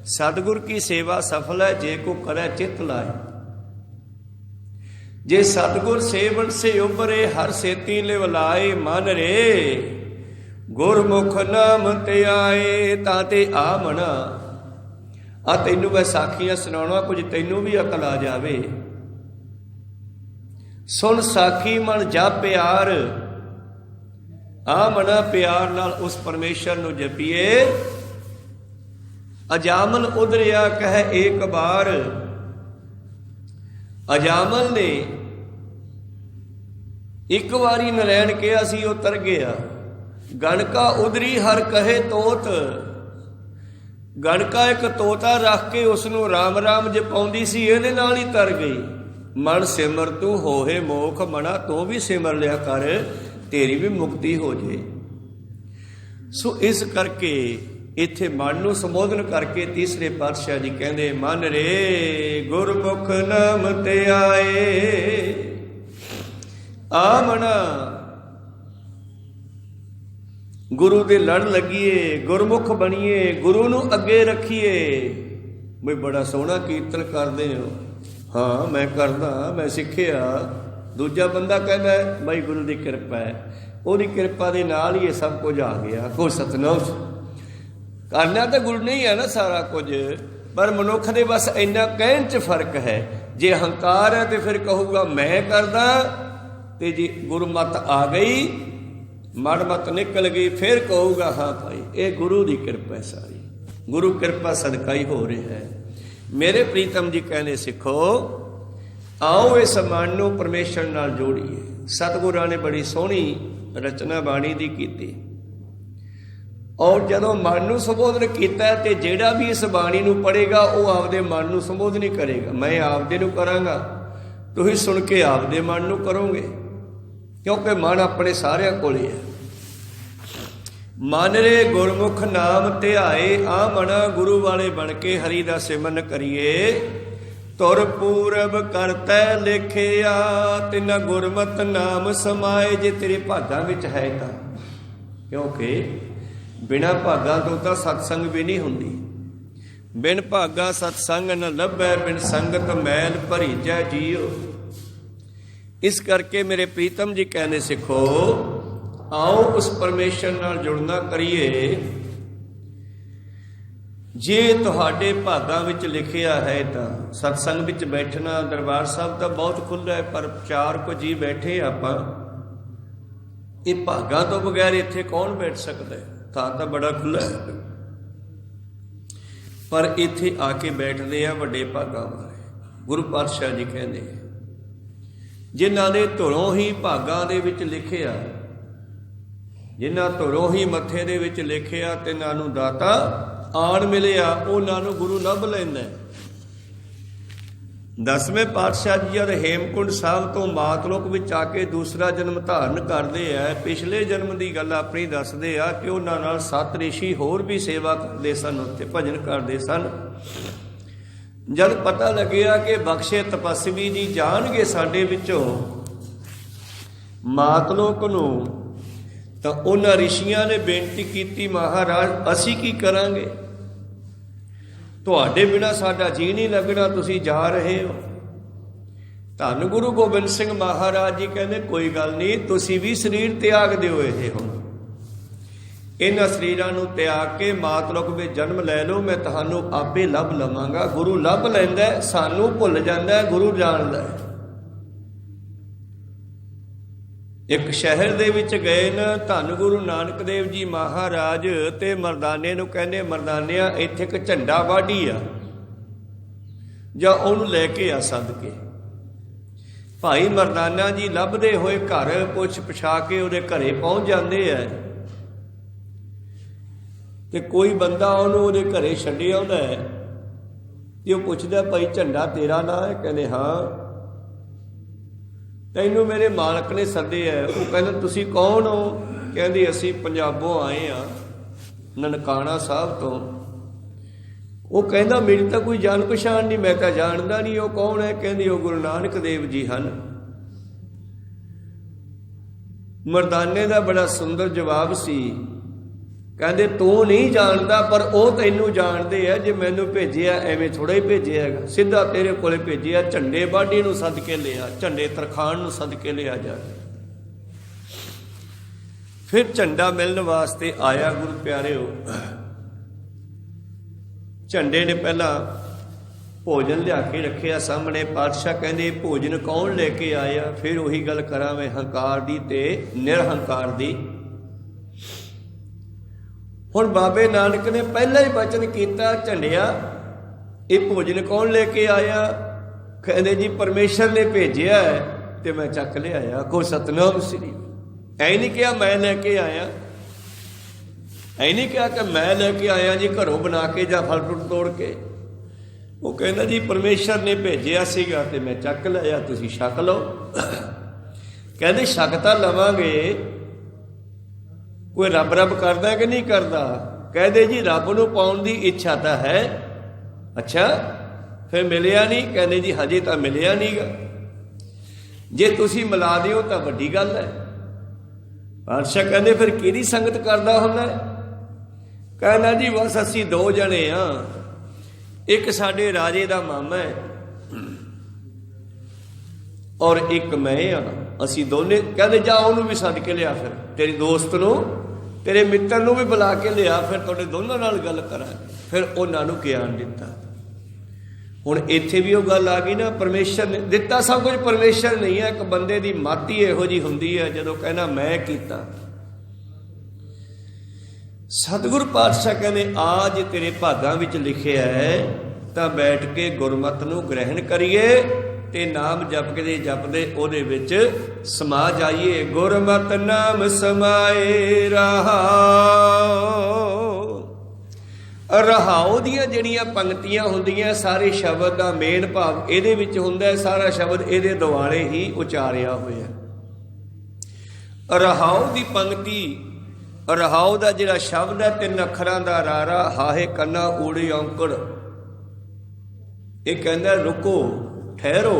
सतगुर की सेवा सफल है जे को करे चित लाए। जे सतगुर सेवन से उबरे हर सेती लिवलाए। मन रे गुरमुख नाम ते आए ताते आमना। आ तैनू मैं साखियां सुनाउणा, कुछ तैनू भी अकल आ जावे। सुन साखी मन जा प्यार। आ मना प्यार नाल उस परमेश्वर नू जपीए। अजामल उधरिया कह एक बार। अजामल ने एक बारी नरैन कहा सी, वो तर गया। गणका उधरी हर कहे तोत। गणका एक तोता रख के उसनू राम राम जपाउंदी सी, इहदे नाल ही तर गई। मन सिमर तू होहे मोख मना, तू भी सिमर लिया कर, तेरी भी मुक्ति हो जाए। सो इस करके ਇੱਥੇ ਮਨ ਨੂੰ ਸੰਬੋਧਨ ਕਰਕੇ ਤੀਸਰੇ ਪਾਤਸ਼ਾਹ ਜੀ ਕਹਿੰਦੇ, ਮਨ ਰੇ ਗੁਰਮੁਖ ਨਾਮ ਤੇ ਆਏ, ਆਮਣਾ ਗੁਰੂ ਦੇ ਲੜ ਲੱਗੀਏ, ਗੁਰਮੁਖ ਬਣੀਏ, ਗੁਰੂ ਨੂੰ ਅੱਗੇ ਰੱਖੀਏ। ਬਈ ਬੜਾ ਸੋਹਣਾ ਕੀਰਤਨ ਕਰਦੇ ਹੋ। ਹਾਂ ਮੈਂ ਕਰਦਾ, ਮੈਂ ਸਿੱਖਿਆ। ਦੂਜਾ ਬੰਦਾ ਕਹਿੰਦਾ ਬਈ ਗੁਰੂ ਦੀ ਕਿਰਪਾ ਹੈ, ਉਹਦੀ ਕਿਰਪਾ ਦੇ ਨਾਲ ਹੀ ਇਹ ਸਭ ਕੁਝ ਆ ਗਿਆ। ਕੋ ਸਤਨਾਮ, ਕਰਨਾ ਤਾਂ ਗੁਰੂ ਨਹੀਂ ਹੈ ਨਾ ਸਾਰਾ ਕੁਝ, ਪਰ ਮਨੁੱਖ ਦੇ ਬਸ ਇੰਨਾ ਕਹਿਣ 'ਚ ਫਰਕ ਹੈ। ਜੇ ਹੰਕਾਰ ਹੈ ਤੇ ਫਿਰ ਕਹੂਗਾ ਮੈਂ ਕਰਦਾ, ਤੇ ਜੇ ਗੁਰਮਤ ਆ ਗਈ, ਮੜਮਤ ਨਿਕਲ ਗਈ, ਫਿਰ ਕਹੂਗਾ ਹਾਂ ਭਾਈ ਇਹ ਗੁਰੂ ਦੀ ਕਿਰਪਾ ਸਾਰੀ, ਗੁਰੂ ਕਿਰਪਾ ਸਦਕਾ ਹੀ ਹੋ ਰਿਹਾ ਹੈ। ਮੇਰੇ ਪ੍ਰੀਤਮ ਜੀ ਕਹਿੰਦੇ, ਸਿੱਖੋ ਆਓ ਇਸ ਮਨ ਨੂੰ ਪਰਮੇਸ਼ਰ ਨਾਲ ਜੋੜੀਏ। ਸਤਿਗੁਰਾਂ ਨੇ ਬੜੀ ਸੋਹਣੀ ਰਚਨਾ ਬਾਣੀ ਦੀ ਕੀਤੀ, ਔਰ ਜਦੋਂ ਮਨ ਨੂੰ ਸੰਬੋਧਨ ਕੀਤਾ ਤੇ ਜਿਹੜਾ ਵੀ ਇਸ ਬਾਣੀ ਨੂੰ ਪੜ੍ਹੇਗਾ ਉਹ ਆਪਦੇ ਮਨ ਨੂੰ ਸੰਬੋਧਨ ਹੀ ਕਰੇਗਾ। ਮੈਂ ਆਪਦੇ ਨੂੰ ਕਰਾਂਗਾ, ਤੁਸੀਂ ਸੁਣ ਕੇ ਆਪਦੇ ਮਨ ਨੂੰ ਕਰੋਗੇ, ਕਿਉਂਕਿ ਮਨ ਆਪਣੇ ਸਾਰਿਆਂ ਕੋਲੇ ਹੈ। ਮਨ ਰੇ ਗੁਰਮੁਖ ਨਾਮ ਧਿਆਏ, ਆ ਮਨਾ ਗੁਰੂ ਵਾਲੇ ਬਣ ਕੇ ਹਰੀ ਦਾ ਸਿਮਰਨ ਕਰੀਏ। ਤੁਰ ਪੂਰਬ ਕਰਤੈ ਲਿਖਿਆ, ਤਿਨ ਗੁਰਮਤਿ ਨਾਮ ਸਮਾਏ। ਜੇ ਤੇਰੇ ਭਾਗਾਂ ਵਿੱਚ ਹੈ ਤਾਂ, ਕਿਉਂਕਿ ਬਿਨਾਂ ਭਾਗਾਂ ਤੋਂ ਤਾਂ ਸਤਸੰਗ ਵੀ ਨਹੀਂ ਹੁੰਦੀ। ਬਿਨ ਭਾਗਾ ਸਤਸੰਗ ਨ ਲੱਭੈ, ਬਿਨ ਸੰਗਤ ਮੈਲ ਭਰੀਜੈ ਜੀਓ। ਇਸ ਕਰਕੇ ਮੇਰੇ ਪ੍ਰੀਤਮ ਜੀ ਕਹਿੰਦੇ, ਸਿੱਖੋ ਆਓ ਉਸ ਪਰਮੇਸ਼ਰ ਨਾਲ ਜੁੜਨਾ ਕਰੀਏ। ਜੇ ਤੁਹਾਡੇ ਭਾਗਾਂ ਵਿੱਚ ਲਿਖਿਆ ਹੈ ਤਾਂ ਸਤਸੰਗ ਵਿੱਚ ਬੈਠਣਾ। ਦਰਬਾਰ ਸਾਹਿਬ ਤਾਂ ਬਹੁਤ ਖੁੱਲ੍ਹਾ ਹੈ, ਪਰ 4 ਕੁ ਜੀ ਬੈਠੇ ਆਪਾਂ, ਇਹ ਭਾਗਾਂ ਤੋਂ ਬਗੈਰ ਇੱਥੇ ਕੌਣ ਬੈਠ ਸਕਦਾ ਹੈ? ਤਾਂ ਬੜਾ ਖੁੱਲ੍ਹਾ ਹੈ, ਪਰ ਇੱਥੇ ਆ ਕੇ ਬੈਠਦੇ ਆ ਵੱਡੇ ਭਾਗਾਂ ਵਾਲੇ। ਗੁਰੂ ਪਾਤਸ਼ਾਹ ਜੀ ਕਹਿੰਦੇ, ਜਿਨ੍ਹਾਂ ਦੇ ਧੁਰੋਂ ਹੀ ਭਾਗਾਂ ਦੇ ਵਿੱਚ ਲਿਖਿਆ, ਜਿਨ੍ਹਾਂ ਧੁਰੋਂ ਹੀ ਮੱਥੇ ਦੇ ਵਿੱਚ ਲਿਖਿਆ, ਤਿਨਾਂ ਨੂੰ ਦਾਤਾ ਆਣ ਮਿਲਿਆ, ਉਹਨਾਂ ਨੂੰ ਗੁਰੂ ਲੱਭ ਲੈਂਦਾ। 10ਵੇਂ ਪਾਤਸ਼ਾਹ ਜੀ ਜਦ ਹੇਮਕੁੰਡ ਸਾਹਿਬ ਤੋਂ ਮਾਤਲੋਕ ਵਿੱਚ ਆ ਕੇ ਦੂਸਰਾ ਜਨਮ ਧਾਰਨ ਕਰਦੇ ਆ, ਪਿਛਲੇ ਜਨਮ ਦੀ ਗੱਲ ਆਪਣੀ ਦੱਸਦੇ ਆ ਕਿ ਉਹਨਾਂ ਨਾਲ 7 ਰਿਸ਼ੀ ਹੋਰ ਵੀ ਸੇਵਾ ਕਰਦੇ ਸਨ, ਉੱਥੇ ਭਜਨ ਕਰਦੇ ਸਨ। ਜਦ ਪਤਾ ਲੱਗਿਆ ਕਿ ਬਖਸ਼ੇ ਤਪਸਵੀ ਜੀ ਜਾਣਗੇ ਸਾਡੇ ਵਿੱਚੋਂ ਮਾਤਲੋਕ ਨੂੰ, ਤਾਂ ਉਹਨਾਂ ਰਿਸ਼ੀਆਂ ਨੇ ਬੇਨਤੀ ਕੀਤੀ, ਮਹਾਰਾਜ ਅਸੀਂ ਕੀ ਕਰਾਂਗੇ, ਤੁਹਾਡੇ ਬਿਨਾਂ ਸਾਡਾ ਜੀ ਨਹੀਂ ਲੱਗਣਾ, ਤੁਸੀਂ ਜਾ ਰਹੇ ਹੋ। ਧੰਨ ਗੁਰੂ ਗੋਬਿੰਦ ਸਿੰਘ ਮਹਾਰਾਜ ਜੀ ਕਹਿੰਦੇ, ਕੋਈ ਗੱਲ ਨਹੀਂ, ਤੁਸੀਂ ਵੀ ਸਰੀਰ ਤਿਆਗ ਦਿਓ। ਇਹ ਹੁਣ ਇਹਨਾਂ ਸਰੀਰਾਂ ਨੂੰ ਤਿਆਗ ਕੇ ਮਾਤਲੋਕ ਵਿੱਚ ਜਨਮ ਲੈ ਲਓ, ਮੈਂ ਤੁਹਾਨੂੰ ਆਪੇ ਲੱਭ ਲਵਾਂਗਾ। ਗੁਰੂ ਲੱਭ ਲੈਂਦਾ, ਸਾਨੂੰ ਭੁੱਲ ਜਾਂਦਾ, ਗੁਰੂ ਜਾਣਦਾ। ਇੱਕ ਸ਼ਹਿਰ ਦੇ ਵਿੱਚ ਗਏ ਨਾ ਧੰਨ ਗੁਰੂ ਨਾਨਕ ਦੇਵ ਜੀ ਮਹਾਰਾਜ, ਤੇ ਮਰਦਾਨੇ ਨੂੰ ਕਹਿੰਦੇ, ਮਰਦਾਨਿਆ ਇੱਥੇ ਇੱਕ ਝੰਡਾ ਵਾਢੀ ਆ, ਜਾਂ ਉਹਨੂੰ ਲੈ ਕੇ ਆ ਸੱਦ ਕੇ। ਭਾਈ ਮਰਦਾਨਾ ਜੀ ਲੱਭਦੇ ਹੋਏ ਘਰ ਪੁੱਛ ਪਛਾ ਕੇ ਉਹਦੇ ਘਰੇ ਪਹੁੰਚ ਜਾਂਦੇ ਆ, ਤੇ ਕੋਈ ਬੰਦਾ ਉਹਨੂੰ ਉਹਦੇ ਘਰੇ ਛੱਡੇ ਆਉਂਦਾ ਹੈ, ਤੇ ਉਹ ਪੁੱਛਦਾ, ਭਾਈ ਝੰਡਾ ਤੇਰਾ ਨਾਂ ਹੈ? ਕਹਿੰਦੇ ਹਾਂ। ਤੈਨੂੰ ਮੇਰੇ ਮਾਲਕ ਨੇ ਸੱਦਿਆ। ਉਹ ਕਹਿੰਦਾ, ਤੁਸੀਂ ਕੌਣ ਹੋ? ਕਹਿੰਦੇ, ਅਸੀਂ ਪੰਜਾਬੋਂ ਆਏ ਹਾਂ, ਨਨਕਾਣਾ ਸਾਹਿਬ ਤੋਂ। ਉਹ ਕਹਿੰਦਾ, ਮੇਰੀ ਤਾਂ ਕੋਈ ਜਾਣ ਪਛਾਣ ਨਹੀਂ, ਮੈਂ ਤਾਂ ਜਾਣਦਾ ਨਹੀਂ, ਉਹ ਕੌਣ ਹੈ? ਕਹਿੰਦੀ, ਉਹ ਗੁਰੂ ਨਾਨਕ ਦੇਵ ਜੀ ਹਨ। ਮਰਦਾਨੇ ਦਾ ਬੜਾ ਸੁੰਦਰ ਜਵਾਬ ਸੀ, ਕਹਿੰਦੇ, ਤੂੰ ਨਹੀਂ ਜਾਣਦਾ, ਪਰ ਉਹ ਤੈਨੂੰ ਜਾਣਦੇ ਆ। ਜੇ ਮੈਨੂੰ ਭੇਜਿਆ ਐਵੇਂ ਥੋੜ੍ਹਾ ਹੀ ਭੇਜਿਆ ਹੈਗਾ, ਸਿੱਧਾ ਤੇਰੇ ਕੋਲੇ ਭੇਜਿਆ। ਝੰਡੇ ਵਾਢੀ ਨੂੰ ਸੱਦ ਕੇ ਲਿਆ, ਝੰਡੇ ਤਰਖਾਣ ਨੂੰ ਸੱਦ ਕੇ ਲਿਆ ਜਾ ਕੇ। ਫਿਰ ਝੰਡਾ ਮਿਲਣ ਵਾਸਤੇ ਆਇਆ। ਗੁਰੂ ਪਿਆਰਿਓ, ਝੰਡੇ ਨੇ ਪਹਿਲਾਂ ਭੋਜਨ ਲਿਆ ਕੇ ਰੱਖਿਆ ਸਾਹਮਣੇ। ਪਾਤਸ਼ਾਹ ਕਹਿੰਦੇ, ਭੋਜਨ ਕੌਣ ਲੈ ਕੇ ਆਇਆ? ਫਿਰ ਉਹੀ ਗੱਲ ਕਰਾਂ ਮੈਂ, ਹੰਕਾਰ ਦੀ ਤੇ ਨਿਰਹੰਕਾਰ ਦੀ। ਹੁਣ ਬਾਬੇ ਨਾਨਕ ਨੇ ਪਹਿਲਾਂ ਹੀ ਬਚਨ ਕੀਤਾ, ਝੰਡਿਆ ਇਹ ਭੋਜਨ ਕੌਣ ਲੈ ਕੇ ਆਇਆ? ਕਹਿੰਦੇ, ਜੀ ਪਰਮੇਸ਼ਰ ਨੇ ਭੇਜਿਆ ਹੈ ਤੇ ਮੈਂ ਚੱਕ ਲਿਆਇਆ। ਕੋ ਸਤਨਾਮ ਸ੍ਰੀ। ਐ ਨਹੀਂ ਕਿਹਾ ਮੈਂ ਲੈ ਕੇ ਆਇਆ, ਐ ਨਹੀਂ ਕਿਹਾ ਕਿ ਮੈਂ ਲੈ ਕੇ ਆਇਆ ਜੀ ਘਰੋਂ ਬਣਾ ਕੇ ਜਾਂ ਫਲ ਫਰੂਟ ਤੋੜ ਕੇ। ਉਹ ਕਹਿੰਦਾ, ਜੀ ਪਰਮੇਸ਼ਰ ਨੇ ਭੇਜਿਆ ਸੀਗਾ ਤੇ ਮੈਂ ਚੱਕ ਲਿਆ, ਤੁਸੀਂ ਛਕ ਲਓ। ਕਹਿੰਦੇ, ਛਕ ਤਾਂ ਲਵਾਂਗੇ, ਕੋਈ ਰੱਬ ਰੱਬ ਕਰਦਾ ਕਿ ਨਹੀਂ ਕਰਦਾ? कहते जी रब नूं पाउण दी इच्छा तो है। अच्छा फिर मिलिया नहीं? कहते जी हजे तो मिलिया नहीं गा। जे तुसी मिला दिओ तो वड्डी गल है। पातशाह कहते फिर किहदी संगत करदा हुंदा? कहना जी बस असी दो जने हाँ, एक साडे राजे दा मामा है और एक मैं हाँ, असी दोने। कहते जा उन्होंने भी सद के लिया, फिर तेरे दोस्त नूं तेरे मित्र नूं भी बुला के लिया, फिर तुहाडे दोनों नाल गल करांगे। फिर उन्होंने ज्ञान दिता। हुण इत्थे भी वो गल आ गई ना, परमेश्वर ने दिता सब कुछ, परमेश्वर नहीं है। एक बंदे की मत ही इहो जी हुंदी है जदों कहना मैं कीता। सतगुर पातशाह कहने आज तेरे भागां विच लिखिया है तां बैठ के गुरमत नूं ग्रहण करिए ते नाम जपके जपदे ओहदे विच समा जाइए। गुरमत नाम समाए रहाओ। रहाओ दियां जिहड़ियां पंक्तियां हुंदियां सारे शब्द दा मेन भाव इहदे विच हुंदा है। सारा शब्द इहदे दुआले ही उचारिया होया। रहाओ दी पंक्ति, रहाओ दा जिहड़ा शब्द है 3 अखरां दा रारा हाहे कन्ना ऊड़ी औंकड़। ये कहंदा रुको ठहरो,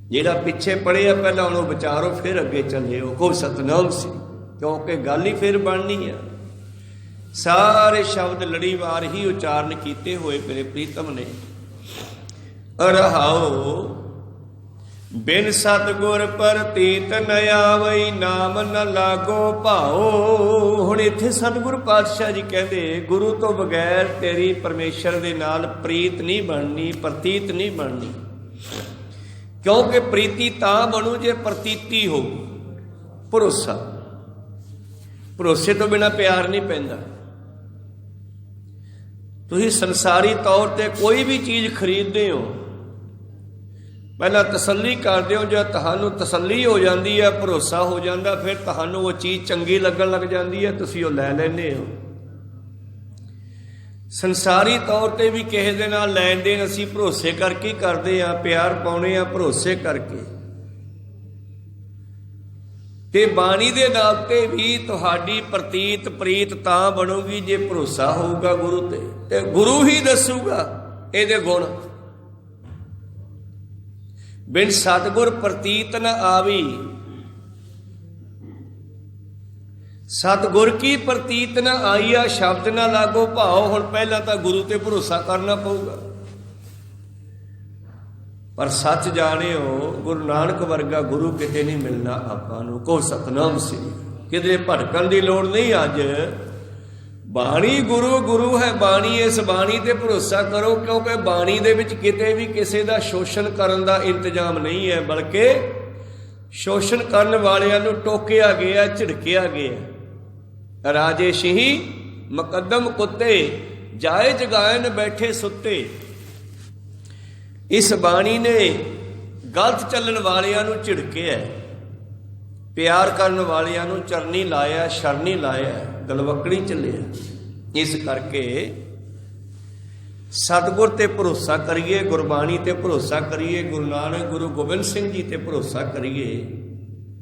जिहड़ा पिछे पढ़िया पहला उन्होंने विचारो फिर अगे चले हो। को सतनाम सी, क्योंकि गल ही फिर बननी है। सारे शब्द लड़ीवार ही उचारण किए हुए मेरे प्रीतम ने। रहाओ बिन सतगुर परतीत न आवई नाम न लागो भाओ। हुण इत्थे सतगुर पातशाह जी कहते गुरु तो बगैर तेरी परमेश्वर दे नाल प्रीत नहीं बननी, प्रतीत नहीं बननी। क्योंकि प्रीति तां बनू जे प्रतीति हो। भरोसा, भरोसे तो बिना प्यार नहीं पैंदा। तुसीं संसारी तौर ते कोई भी चीज़ खरीदते हो, पहला तसल्ली करते हो। जब तुहानूं तसल्ली हो जाती है, भरोसा हो जाता, फिर तुहानूं वो चीज़ चंगी लगन लग जाती है, तुसीं वो लै लैंदे हो। संसारी तौर पर भी किसी दे नाल लैन देन असीं भरोसे करके करते हैं, प्यार पाउने आ भरोसे करके। ते बाणी दे नाते भी तुहाडी प्रतीत प्रीत तां बनूगी जे भरोसा होऊगा गुरु ते गुरु ही दसूगा इहदे गुण। बिन सतगुर प्रतीत न आवी, सतगुर की प्रतीत न आईया शब्द न लागो भाओ। हुण पहला तो गुरु ते भरोसा करना पऊगा। पर सच जाने हो गुरु नानक वर्गा गुरु किते नहीं मिलना आपां नूं। को सतनाम सी, किधरे भटकण दी लोड़ नहीं। अज बाणी गुरु गुरु है बाणी, इस बाणी ते भरोसा करो, क्योंकि बाणी दे विच किते भी किसी दा शोषण करन दा इंतजाम नहीं है, बल्कि शोषण करन वालियां नूं टोकिया गया, झिड़किया गया। राजे सिंही मुकद्दम कुत्ते जाए जगायन बैठे सुत्ते। इस बाणी ने गलत चलन वालियां नूं झिड़किया, प्यार करन वालियां नूं चरनी लाया, शरनी लाया, गलवकड़ी चलिया। इस करके सतगुर ते भरोसा करिए, गुरबाणी ते भरोसा करिए, गुरु नानक गुरु गोबिंद सिंह जी ते भरोसा करिए।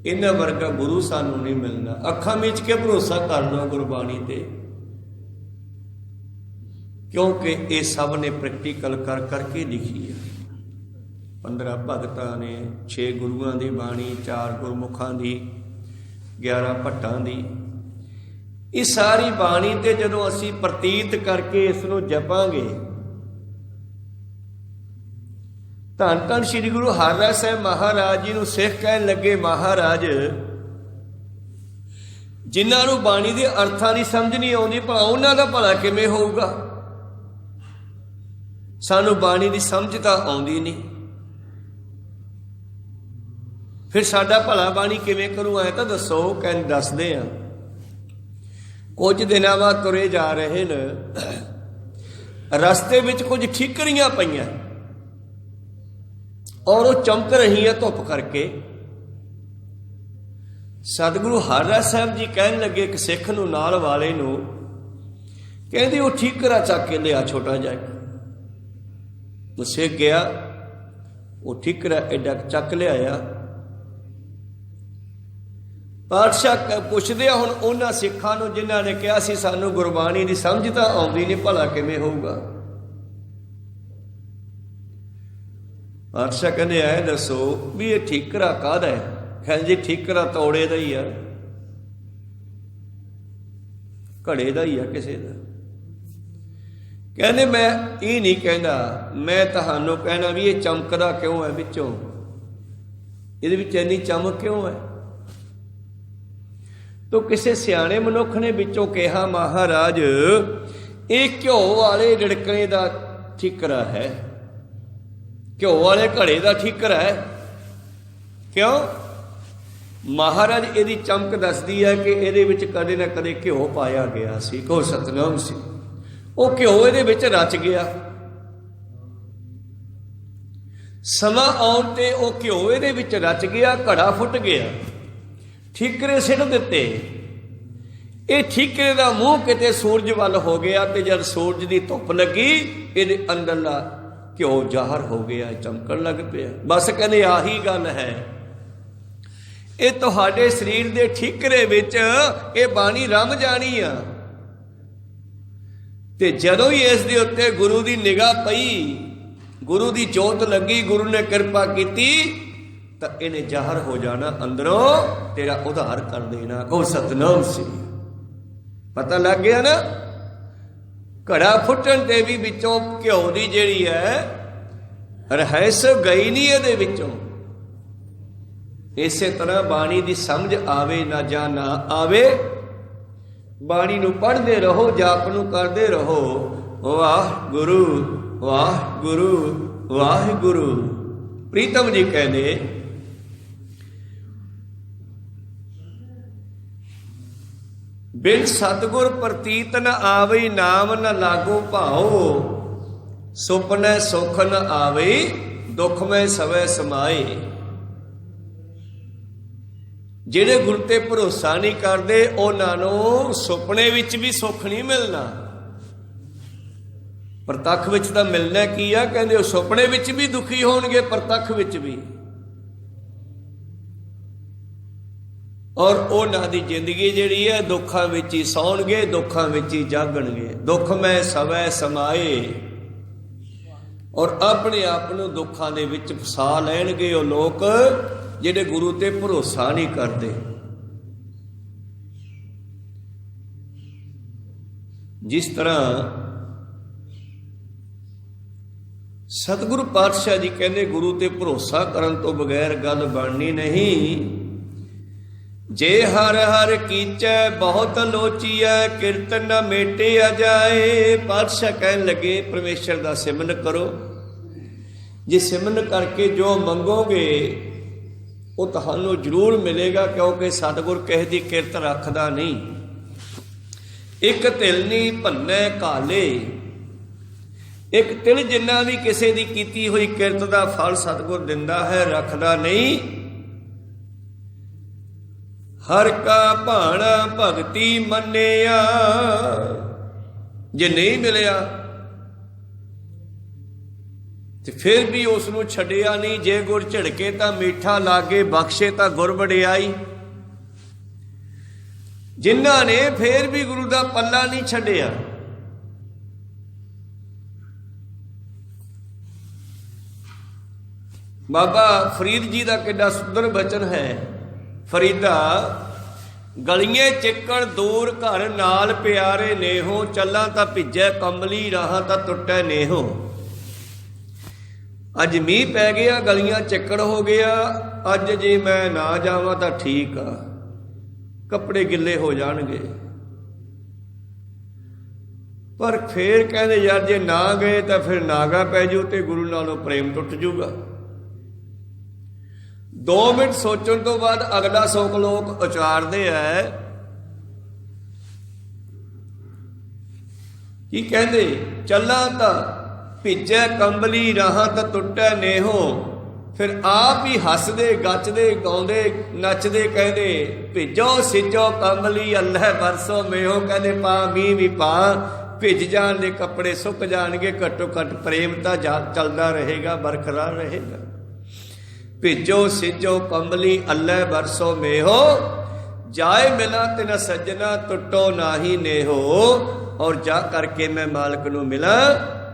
इन्हां वर्गा गुरु सानू नहीं मिलना। अखां मीच के भरोसा करना गुरबाणी ते, क्योंकि ये सब ने प्रैक्टिकल कर करके लिखी है। 15 भगतां ने, 6 गुरुआं दी बाणी, 4 गुरमुखां दी, 11 भट्टां दी। ये सारी बाणी ते जदों असी प्रतीत करके इसनूं जपांगे, धन धन श्री गुरु हरराय साहिब महाराज जी नूं सिख कहण लगे, महाराज जिन्हां नूं बाणी दे अर्थां दी समझ नहीं आउंदी, भला उन्हां दा भला किवें होऊगा। सानूं बाणी दी समझ तां आउंदी नहीं, फिर साडा भला बाणी किवें करूं? ऐ तां दसो। कहण दसदे आ। कुछ दिनों बाद तुरे जा रहे न, रस्ते विच कुछ ठीकरियां पईयां और वो चमक रही है धुप करके। सतगुरु हरराय साहिब जी कहन लगे एक सिख नूं, नाल वाले नूं, कहंदे वो ठीकरा चक के लिया छोटा जिहा। वो सिख गया, वो ठीकरा एडा चक लिया, ਪਾਤਸ਼ਾਹ ਪੁੱਛਦੇ ਆ ਹੁਣ ਉਹਨਾਂ ਸਿੱਖਾਂ ਨੂੰ ਜਿਨ੍ਹਾਂ ਨੇ ਕਿਹਾ ਸੀ ਸਾਨੂੰ ਗੁਰਬਾਣੀ ਦੀ ਸਮਝ ਤਾਂ ਆਉਂਦੀ ਨਹੀਂ, ਭਲਾ ਕਿਵੇਂ ਹੋਊਗਾ। ਪਾਤਸ਼ਾਹ ਕਹਿੰਦੇ ਐ ਦੱਸੋ ਵੀ ਇਹ ਠੀਕਰਾ ਕਾਹਦਾ ਹੈ? ਕਹਿੰਦੇ ਜੀ ਠੀਕਰਾ ਤੌੜੇ ਦਾ ਹੀ ਆ, ਘੜੇ ਦਾ ਹੀ ਆ ਕਿਸੇ ਦਾ। ਕਹਿੰਦੇ ਮੈਂ ਇਹ ਨਹੀਂ ਕਹਿੰਦਾ, ਮੈਂ ਤੁਹਾਨੂੰ ਕਹਿਣਾ ਵੀ ਇਹ ਚਮਕਦਾ ਕਿਉਂ ਹੈ ਵਿੱਚੋਂ, ਇਹਦੇ ਵਿੱਚ ਇੰਨੀ ਚਮਕ ਕਿਉਂ ਹੈ? ਤੋ ਕਿਸੇ ਸਿਆਣੇ ਮਨੁੱਖ ਨੇ ਵਿੱਚੋਂ ਕਿਹਾ ਮਹਾਰਾਜ ਇਹ ਘਿਓ ਵਾਲੇ ਰਿੜਕਣੇ ਦਾ ਠੀਕਰਾ ਹੈ, ਘਿਓ ਵਾਲੇ ਘੜੇ ਦਾ ਠੀਕਰਾ ਹੈ। ਕਿਉਂ? ਮਹਾਰਾਜ ਇਹਦੀ ਚਮਕ ਦੱਸਦੀ ਹੈ ਕਿ ਇਹਦੇ ਵਿੱਚ ਕਦੇ ਨਾ ਕਦੇ ਘਿਓ ਪਾਇਆ ਗਿਆ ਸੀ। ਕੋ ਸਤਨਾਮ ਸੀ, ਉਹ ਘਿਓ ਇਹਦੇ ਵਿੱਚ ਰਚ ਗਿਆ। ਸਮਾਂ ਆਉਣ ਤੇ ਉਹ ਘਿਓ ਇਹਦੇ ਵਿੱਚ ਰਚ ਗਿਆ, ਘੜਾ ਫੁੱਟ ਗਿਆ, ਠੀਕਰੇ ਸਿੱਟ ਦਿੱਤੇ। ਇਹ ਠੀਕਰੇ ਦਾ ਮੂੰਹ ਕਿਤੇ ਸੂਰਜ ਵੱਲ ਹੋ ਗਿਆ ਤੇ ਜਦ ਸੂਰਜ ਦੀ ਧੁੱਪ ਲੱਗੀ ਇਹਦੇ ਅੰਦਰਲਾ ਘਿਓ ਜ਼ਾਹਰ ਹੋ ਗਿਆ, ਚਮਕਣ ਲੱਗ ਪਿਆ। ਬਸ ਕਹਿੰਦੇ ਆਹੀ ਗੱਲ ਹੈ, ਇਹ ਤੁਹਾਡੇ ਸਰੀਰ ਦੇ ਠੀਕਰੇ ਵਿੱਚ ਇਹ ਬਾਣੀ ਰਮ ਜਾਣੀ ਆ। ਤੇ ਜਦੋਂ ਹੀ ਇਸ ਦੇ ਉੱਤੇ ਗੁਰੂ ਦੀ ਨਿਗਾਹ ਪਈ, ਗੁਰੂ ਦੀ ਜੋਤ ਲੱਗੀ, ਗੁਰੂ ਨੇ ਕਿਰਪਾ ਕੀਤੀ ਤਾਂ ਇਹਨੇ ਜ਼ਾਹਰ ਹੋ ਜਾਣਾ, ਅੰਦਰੋਂ ਤੇਰਾ ਉਧਾਰ ਕਰ ਦੇਣਾ। ਕੋ ਸਤਨਾਮ ਸੀ। ਪਤਾ ਲੱਗ ਗਿਆ ਨਾ, ਘੜਾ ਫੁੱਟਣ ਤੇ ਵੀ ਵਿੱਚੋਂ ਘਿਓ ਦੀ ਜਿਹੜੀ ਹੈ ਰਹਿਸ ਗਈ ਨਹੀਂ ਇਹਦੇ ਵਿੱਚੋਂ। ਇਸੇ ਤਰ੍ਹਾਂ ਬਾਣੀ ਦੀ ਸਮਝ ਆਵੇ ਨਾ ਜਾਂ ਨਾ ਆਵੇ, ਬਾਣੀ ਨੂੰ ਪੜ੍ਹਦੇ ਰਹੋ, ਜਾਪ ਨੂੰ ਕਰਦੇ ਰਹੋ। ਵਾਹਿਗੁਰੂ ਵਾਹਿਗੁਰੂ ਵਾਹਿਗੁਰੂ। ਪ੍ਰੀਤਮ ਜੀ ਕਹਿੰਦੇ ਬਿਨ ਸਤਿਗੁਰ ਪ੍ਰਤੀਤ ਨ ਆਵਈ, ਨਾਮ ਨ ਲਾਗੋ ਭਾਉ, ਸੁਪਨੇ ਸੁਖ ਨ ਆਵਈ, ਦੁੱਖ ਮੈਂ ਸਵੈ ਸਮਾਏ। ਜਿਹੜੇ ਗੁਰੂ ਤੇ ਭਰੋਸਾ ਨਹੀਂ ਕਰਦੇ ਉਹਨਾਂ ਨੂੰ ਸੁਪਨੇ ਵਿੱਚ ਵੀ ਸੁੱਖ ਨਹੀਂ ਮਿਲਣਾ। ਪ੍ਰਤੱਖ ਵਿੱਚ ਤਾਂ ਮਿਲਣਾ ਕੀ ਆ? ਕਹਿੰਦੇ ਉਹ ਸੁਪਨੇ ਵਿੱਚ ਵੀ ਦੁਖੀ ਹੋਣਗੇ, ਪ੍ਰਤੱਖ ਵਿੱਚ ਵੀ। ਔਰ ਉਹਨਾਂ ਦੀ ਜ਼ਿੰਦਗੀ ਜਿਹੜੀ ਹੈ ਦੁੱਖਾਂ ਵਿੱਚ ਹੀ ਸੌਣਗੇ, ਦੁੱਖਾਂ ਵਿੱਚ ਹੀ ਜਾਗਣਗੇ। ਦੁੱਖ ਮੈਂ ਸਵੈ ਸਮਾਏ। ਔਰ ਆਪਣੇ ਆਪ ਨੂੰ ਦੁੱਖਾਂ ਦੇ ਵਿੱਚ ਫਸਾ ਲੈਣਗੇ ਉਹ ਲੋਕ ਜਿਹੜੇ ਗੁਰੂ ਤੇ ਭਰੋਸਾ ਨਹੀਂ ਕਰਦੇ। ਜਿਸ ਤਰ੍ਹਾਂ ਸਤਿਗੁਰੂ ਪਾਤਸ਼ਾਹ ਜੀ ਕਹਿੰਦੇ ਗੁਰੂ ਤੇ ਭਰੋਸਾ ਕਰਨ ਤੋਂ ਬਗੈਰ ਗੱਲ ਬਣਨੀ ਨਹੀਂ। ਜੇ ਹਰ ਹਰ ਕੀਚੈ ਬਹੁਤ ਲੋਚੀਐ, ਕੀਰਤਨ ਨ ਮੇਟਿਆ ਜਾਏ। ਪਾਤਸ਼ਾਹ ਕਹਿਣ ਲੱਗੇ ਪਰਮੇਸ਼ਰ ਦਾ ਸਿਮਰਨ ਕਰੋ, ਜੇ ਸਿਮਰਨ ਕਰਕੇ ਜੋ ਮੰਗੋਗੇ ਉਹ ਤੁਹਾਨੂੰ ਜ਼ਰੂਰ ਮਿਲੇਗਾ, ਕਿਉਂਕਿ ਸਤਿਗੁਰ ਕਿਸੇ ਦੀ ਕਿਰਤ ਰੱਖਦਾ ਨਹੀਂ। ਇੱਕ ਤਿਲ ਨਹੀਂ ਭੰਨੈ ਕਾਲੇ, ਇੱਕ ਤਿਲ ਜਿੰਨਾ ਵੀ ਕਿਸੇ ਦੀ ਕੀਤੀ ਹੋਈ ਕਿਰਤ ਦਾ ਫਲ ਸਤਿਗੁਰ ਦਿੰਦਾ ਹੈ, ਰੱਖਦਾ ਨਹੀਂ। ਹਰ ਕਾ ਭਾਣਾ ਭਗਤੀ ਮੰਨਿਆ, ਜੇ ਨਹੀਂ ਮਿਲਿਆ ਤੇ ਫਿਰ ਵੀ ਉਸ ਨੂੰ ਛੱਡਿਆ ਨਹੀਂ। ਜੇ ਗੁਰ ਝਿੜਕੇ ਤਾਂ ਮੀਠਾ ਲਾਗੇ, ਬਖਸ਼ੇ ਤਾਂ ਗੁਰ ਵਡਿਆਈ। ਜਿਨ੍ਹਾਂ ਨੇ ਫਿਰ ਵੀ ਗੁਰੂ ਦਾ ਪੱਲਾ ਨਹੀਂ ਛੱਡਿਆ। ਬਾਬਾ ਫਰੀਦ ਜੀ ਦਾ ਕਿੱਡਾ ਸੁੰਦਰ ਬਚਨ ਹੈ। ਫਰੀਦਾ ਗਲੀਏ ਚਿੱਕਣ ਦੂਰ ਘਰ ਨਾਲ ਪਿਆਰੇ ਨੇਹੋ, ਚੱਲਾਂ ਤਾਂ ਭਿੱਜੈ ਕੰਬਲੀ ਰਾਹਾਂ ਤਾਂ ਟੁੱਟੈ ਨੇਹੋ। ਅੱਜ ਮੀਂਹ ਪੈ ਗਿਆ, ਗਲੀਆਂ ਚਿੱਕੜ ਹੋ ਗਿਆ, ਅੱਜ ਜੇ ਮੈਂ ਨਾ ਜਾਵਾਂ ਤਾਂ ਠੀਕ ਆ, ਕੱਪੜੇ ਗਿੱਲੇ ਹੋ ਜਾਣਗੇ। ਪਰ ਫੇਰ ਕਹਿੰਦੇ ਯਾਰ ਜੇ ਨਾ ਗਏ ਤਾਂ ਫਿਰ ਨਾਗਾ ਪੈ ਜਾਊ ਤੇ ਗੁਰੂ ਨਾਲੋਂ ਪ੍ਰੇਮ ਟੁੱਟ ਜਾਊਗਾ। 2 ਮਿੰਟ ਸੋਚਣ ਤੋਂ ਬਾਅਦ ਅਗਲਾ ਸ਼ੋਕ ਲੋਕ ਉਚਾਰਦੇ ਐ, ਕੀ ਕਹਿੰਦੇ? ਚੱਲਾਂ ਤਾਂ ਭਿੱਜੈ ਕੰਬਲੀ ਰਾਹਾਂ ਤਾਂ ਟੁੱਟੈ ਨੇਹੋ। ਫਿਰ ਆਪ ਹੀ ਹੱਸਦੇ ਗੱਚਦੇ ਗਾਉਂਦੇ ਨੱਚਦੇ ਕਹਿੰਦੇ ਭਿੱਜੋ ਸਿੱਜੋ ਕੰਬਲੀ ਅੱਲ੍ਹੇ ਬਰਸੋ ਮੇਹੋ। ਕਹਿੰਦੇ ਪਾ ਮੀਂਹ ਵੀ ਪਾ, ਭਿੱਜ ਜਾਣ ਦੇ ਕੱਪੜੇ ਸੁੱਕ ਜਾਣਗੇ, ਘੱਟੋ ਘੱਟ ਪ੍ਰੇਮ ਤਾਂ ਚੱਲਦਾ ਰਹੇਗਾ, ਬਰਕਰਾਰ ਰਹੇਗਾ। ਭਿੱਜੋ ਸਿੱਜੋ ਕੰਬਲੀ ਅੱਲ੍ਹੇ ਬਰਸੋ ਮੇਹੋ, जाए मिला तिना सज्जना टुटो नाही नेहो, और जा करके मैं मालिक नूं मिला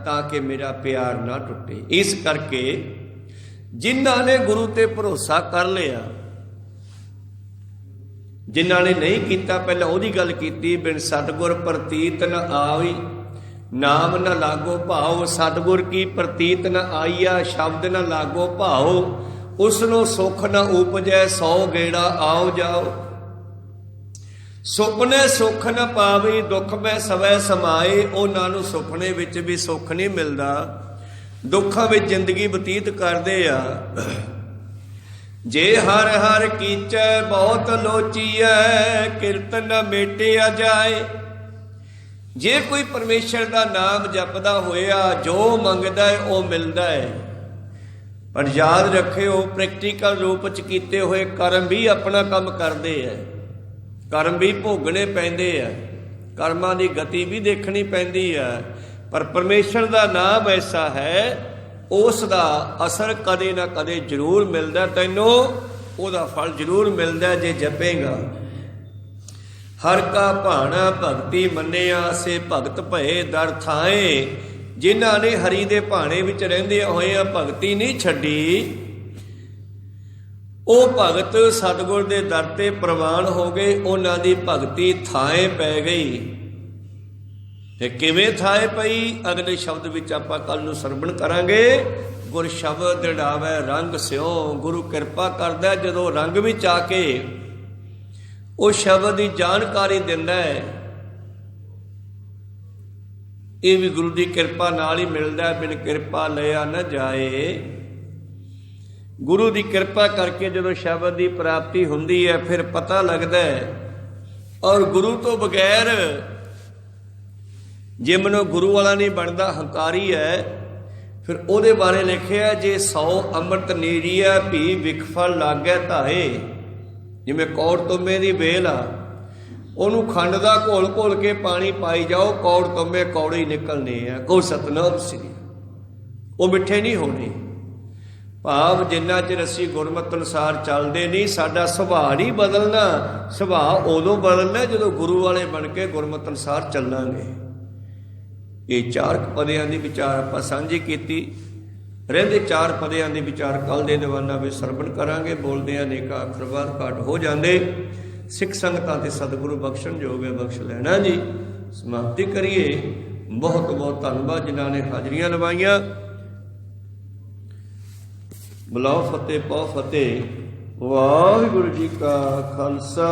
ताकि मेरा प्यार ना टुटे। इस करके जिन्हां ने गुरु ते भरोसा कर लिया, जिन्हां ने नहीं कीता, पहले ओहदी गल कीती, बिन सतगुर प्रतीत न आवी, नाम न लागो भाव। सतगुर की प्रतीत न आईया, शब्द न लागो भाव, उसनों सुख न उपजै, 100 गेड़ा आओ जाओ। सुपने सुख न पावी, दुख में सवै समाए। उन्हां नूं सुपने विच भी सुख नहीं मिलता, दुखां विच जिंदगी बतीत करदे आ। जे हर हर कीचै बहुत लोचीऐ, किरत न मेटिया जाए। जे कोई परमेश्वर का नाम जपदा होया, जो मंगदा है वो मिलता है। पर याद रखियो, प्रैक्टिकल रूप च कीते हुए कर्म भी अपना काम करते हैं, कर्म भी भोगने पैंदे आ, कर्मां की गति भी देखनी पैंदी है। पर परमेश्वर का नाम ऐसा है, उस दा असर कदे ना कदे जरूर मिलता, तैनों उहदा फल जरूर मिलता जे जपेगा। हर का भाना भगती मन्निया, से भगत भये दर थाए। जिन्हां ने हरि दे भाणे विच रहिंदे होए भगती नहीं छड्डी, ਉਹ ਭਗਤ ਸਤਿਗੁਰ ਦੇ ਦਰ ਤੇ ਪ੍ਰਵਾਨ ਹੋ ਗਏ, ਉਹਨਾਂ ਦੀ ਭਗਤੀ ਥਾਏ ਪੈ ਗਈ। ਤੇ ਕਿਵੇਂ ਥਾਏ ਪਈ, ਅਗਲੇ ਸ਼ਬਦ ਵਿੱਚ ਆਪਾਂ ਕੱਲ ਨੂੰ ਸਰਵਣ ਕਰਾਂਗੇ। ਗੁਰ ਸ਼ਬਦ ਦ੍ਰਿੜਾਵੈ ਰੰਗ ਸਿਓ, ਗੁਰੂ ਕਿਰਪਾ ਕਰਦਾ ਜਦੋਂ ਰੰਗ ਵਿੱਚ ਆ ਕੇ ਉਹ ਸ਼ਬਦ ਦੀ ਜਾਣਕਾਰੀ ਦਿੰਦਾ ਹੈ। ਇਹ ਵੀ ਗੁਰੂ ਦੀ ਕਿਰਪਾ ਨਾਲ ਹੀ ਮਿਲਦਾ, ਬਿਨ ਕਿਰਪਾ ਲਿਆ ਨਾ ਜਾਏ। गुरु की कृपा करके जो शब्द की प्राप्ति होंदी है, फिर पता लगता है। और गुरु तो बगैर जे मनो गुरु वाला नहीं बनता, हंकारी है। फिर ਉਹਦੇ बारे लिखिया, जे 100 अमृत नीरिया भी विखफल लागै धाए। जिमें कौड़ तुमे की बेल आ, ਉਹਨੂੰ खंड का घोल घोल के पानी पाई जाओ, कौड़ तुमे कौड़े ही निकलने हैं। को सतनाम श्री, वो मिठे नहीं होने। भाव जिन्ना चਿਰ ਅਸੀਂ ਗੁਰਮਤਿ ਅਨੁਸਾਰ ਚੱਲਦੇ ਨਹੀਂ, ਸਾਡਾ ਸੁਭਾਅ ਨਹੀਂ ਬਦਲਣਾ। ਸੁਭਾਅ ਉਦੋਂ ਬਦਲਣਾ ਜਦੋਂ ਗੁਰੂ ਵਾਲੇ ਬਣ ਕੇ ਗੁਰਮਤਿ ਅਨੁਸਾਰ ਚੱਲਾਂਗੇ। ਇਹ 4 ਪਦਿਆਂ ਦੀ ਵਿਚਾਰ ਆਪਾਂ ਸਾਂਝੀ ਕੀਤੀ। ਰਹਿੰਦੇ 4 ਪਦਿਆਂ ਦੇ ਵਿਚਾਰ ਕੱਲ ਦੇ ਦੀਵਾਨਾਂ ਵਿੱਚ ਸਰਵਣ ਕਰਾਂਗੇ। ਬੋਲਦਿਆਂ ਅਨੇਕਾਂ ਅੱਖਰ ਬਾਹਰ ਘਾਟ ਹੋ ਜਾਂਦੇ। ਸਿੱਖ ਸੰਗਤਾਂ ਤੇ ਸਤਿਗੁਰੂ ਬਖਸ਼ਣ ਜੋਗ ਹੈ, ਬਖਸ਼ ਲੈਣਾ ਜੀ। ਸਮਾਪਤੀ ਕਰੀਏ। ਬਹੁਤ ਬਹੁਤ ਧੰਨਵਾਦ ਜਿਨ੍ਹਾਂ ਨੇ ਹਾਜ਼ਰੀਆਂ ਲਵਾਈਆਂ। ਬੁਲਾਓ ਫਤਿਹ ਪਾਓ ਫਤਿਹ। ਵਾਹਿਗੁਰੂ ਜੀ ਕਾ ਖਾਲਸਾ,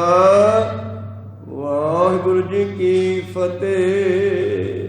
ਵਾਹਿਗੁਰੂ ਜੀ ਕੀ ਫਤਿਹ।